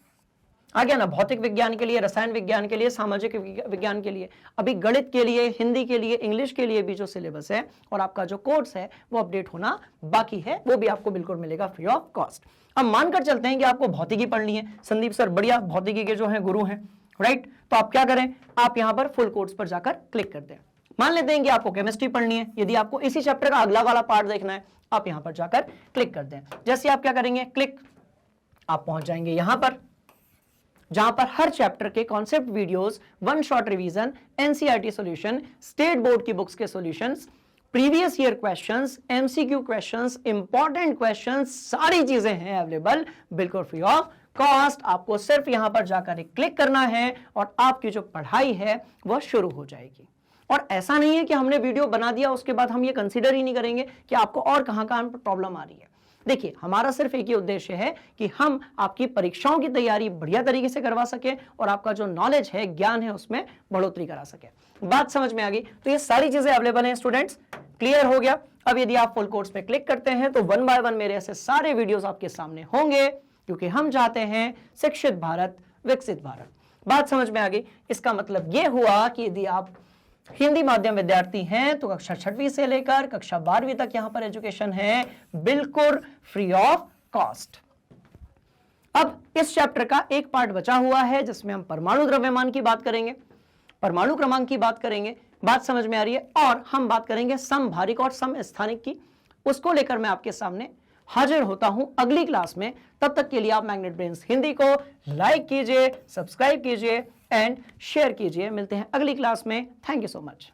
आ गया ना, भौतिक विज्ञान के लिए, रसायन विज्ञान के लिए, सामाजिक विज्ञान के लिए, अभी गणित के लिए, हिंदी के लिए, इंग्लिश के लिए भी जो सिलेबस है और आपका जो कोर्स है वो अपडेट होना बाकी है, वो भी आपको बिल्कुल मिलेगा फ्री ऑफ कॉस्ट। अब मानकर चलते हैं कि आपको भौतिकी पढ़नी है, संदीप सर बढ़िया भौतिकी के जो है गुरु हैं, राइट, तो आप क्या करें, आप यहां पर फुल कोर्स पर जाकर क्लिक कर दें। मान लेते हैं कि आपको केमिस्ट्री पढ़नी है, यदि आपको इसी चैप्टर का अगला वाला पार्ट देखना है, आप यहां पर जाकर क्लिक कर दें। जैसे आप क्या करेंगे, क्लिक, आप पहुंच जाएंगे यहां पर, जहां पर हर चैप्टर के concept videos, one shot revision, NCERT solution, state board की बुक्स के solutions, previous year questions, MCQ questions, important questions, सारी चीजें हैं अवेलेबल बिल्कुल फ्री ऑफ कॉस्ट। आपको सिर्फ यहां पर जाकर एक क्लिक करना है और आपकी जो पढ़ाई है वह शुरू हो जाएगी। और ऐसा नहीं है कि हमने वीडियो बना दिया उसके बाद हम ये कंसीडर ही नहीं करेंगे कि आपको और कहां प्रॉब्लम आ रही है। देखिए, हमारा सिर्फ एक ही उद्देश्य है कि हम आपकी परीक्षाओं की तैयारी बढ़िया तरीके से करवा सके और आपका जो नॉलेज है, ज्ञान है, उसमें बढ़ोतरी करा सके। बात समझ में आ गई? तो ये सारी चीजें अवेलेबल हैं स्टूडेंट्स, क्लियर हो गया। अब यदि आप फुल कोर्स पे क्लिक करते हैं तो 1 बाय 1 मेरे ऐसे सारे वीडियोस आपके सामने होंगे, क्योंकि हम चाहते हैं शिक्षित भारत, विकसित भारत। बात समझ में आ गई? इसका मतलब यह हुआ कि यदि आप हिंदी माध्यम विद्यार्थी हैं तो कक्षा 6वीं से लेकर कक्षा 12वीं तक यहां पर एजुकेशन है बिल्कुल फ्री ऑफ कॉस्ट। अब इस चैप्टर का एक पार्ट बचा हुआ है जिसमें हम परमाणु द्रव्यमान की बात करेंगे, परमाणु क्रमांक की बात करेंगे। बात समझ में आ रही है? और हम बात करेंगे समभारिक और समस्थानिक की। उसको लेकर मैं आपके सामने हाजिर होता हूं अगली क्लास में। तब तक के लिए आप मैग्नेट ब्रेन्स हिंदी को लाइक कीजिए, सब्सक्राइब कीजिए एंड शेयर कीजिए। मिलते हैं अगली क्लास में। Thank you so much.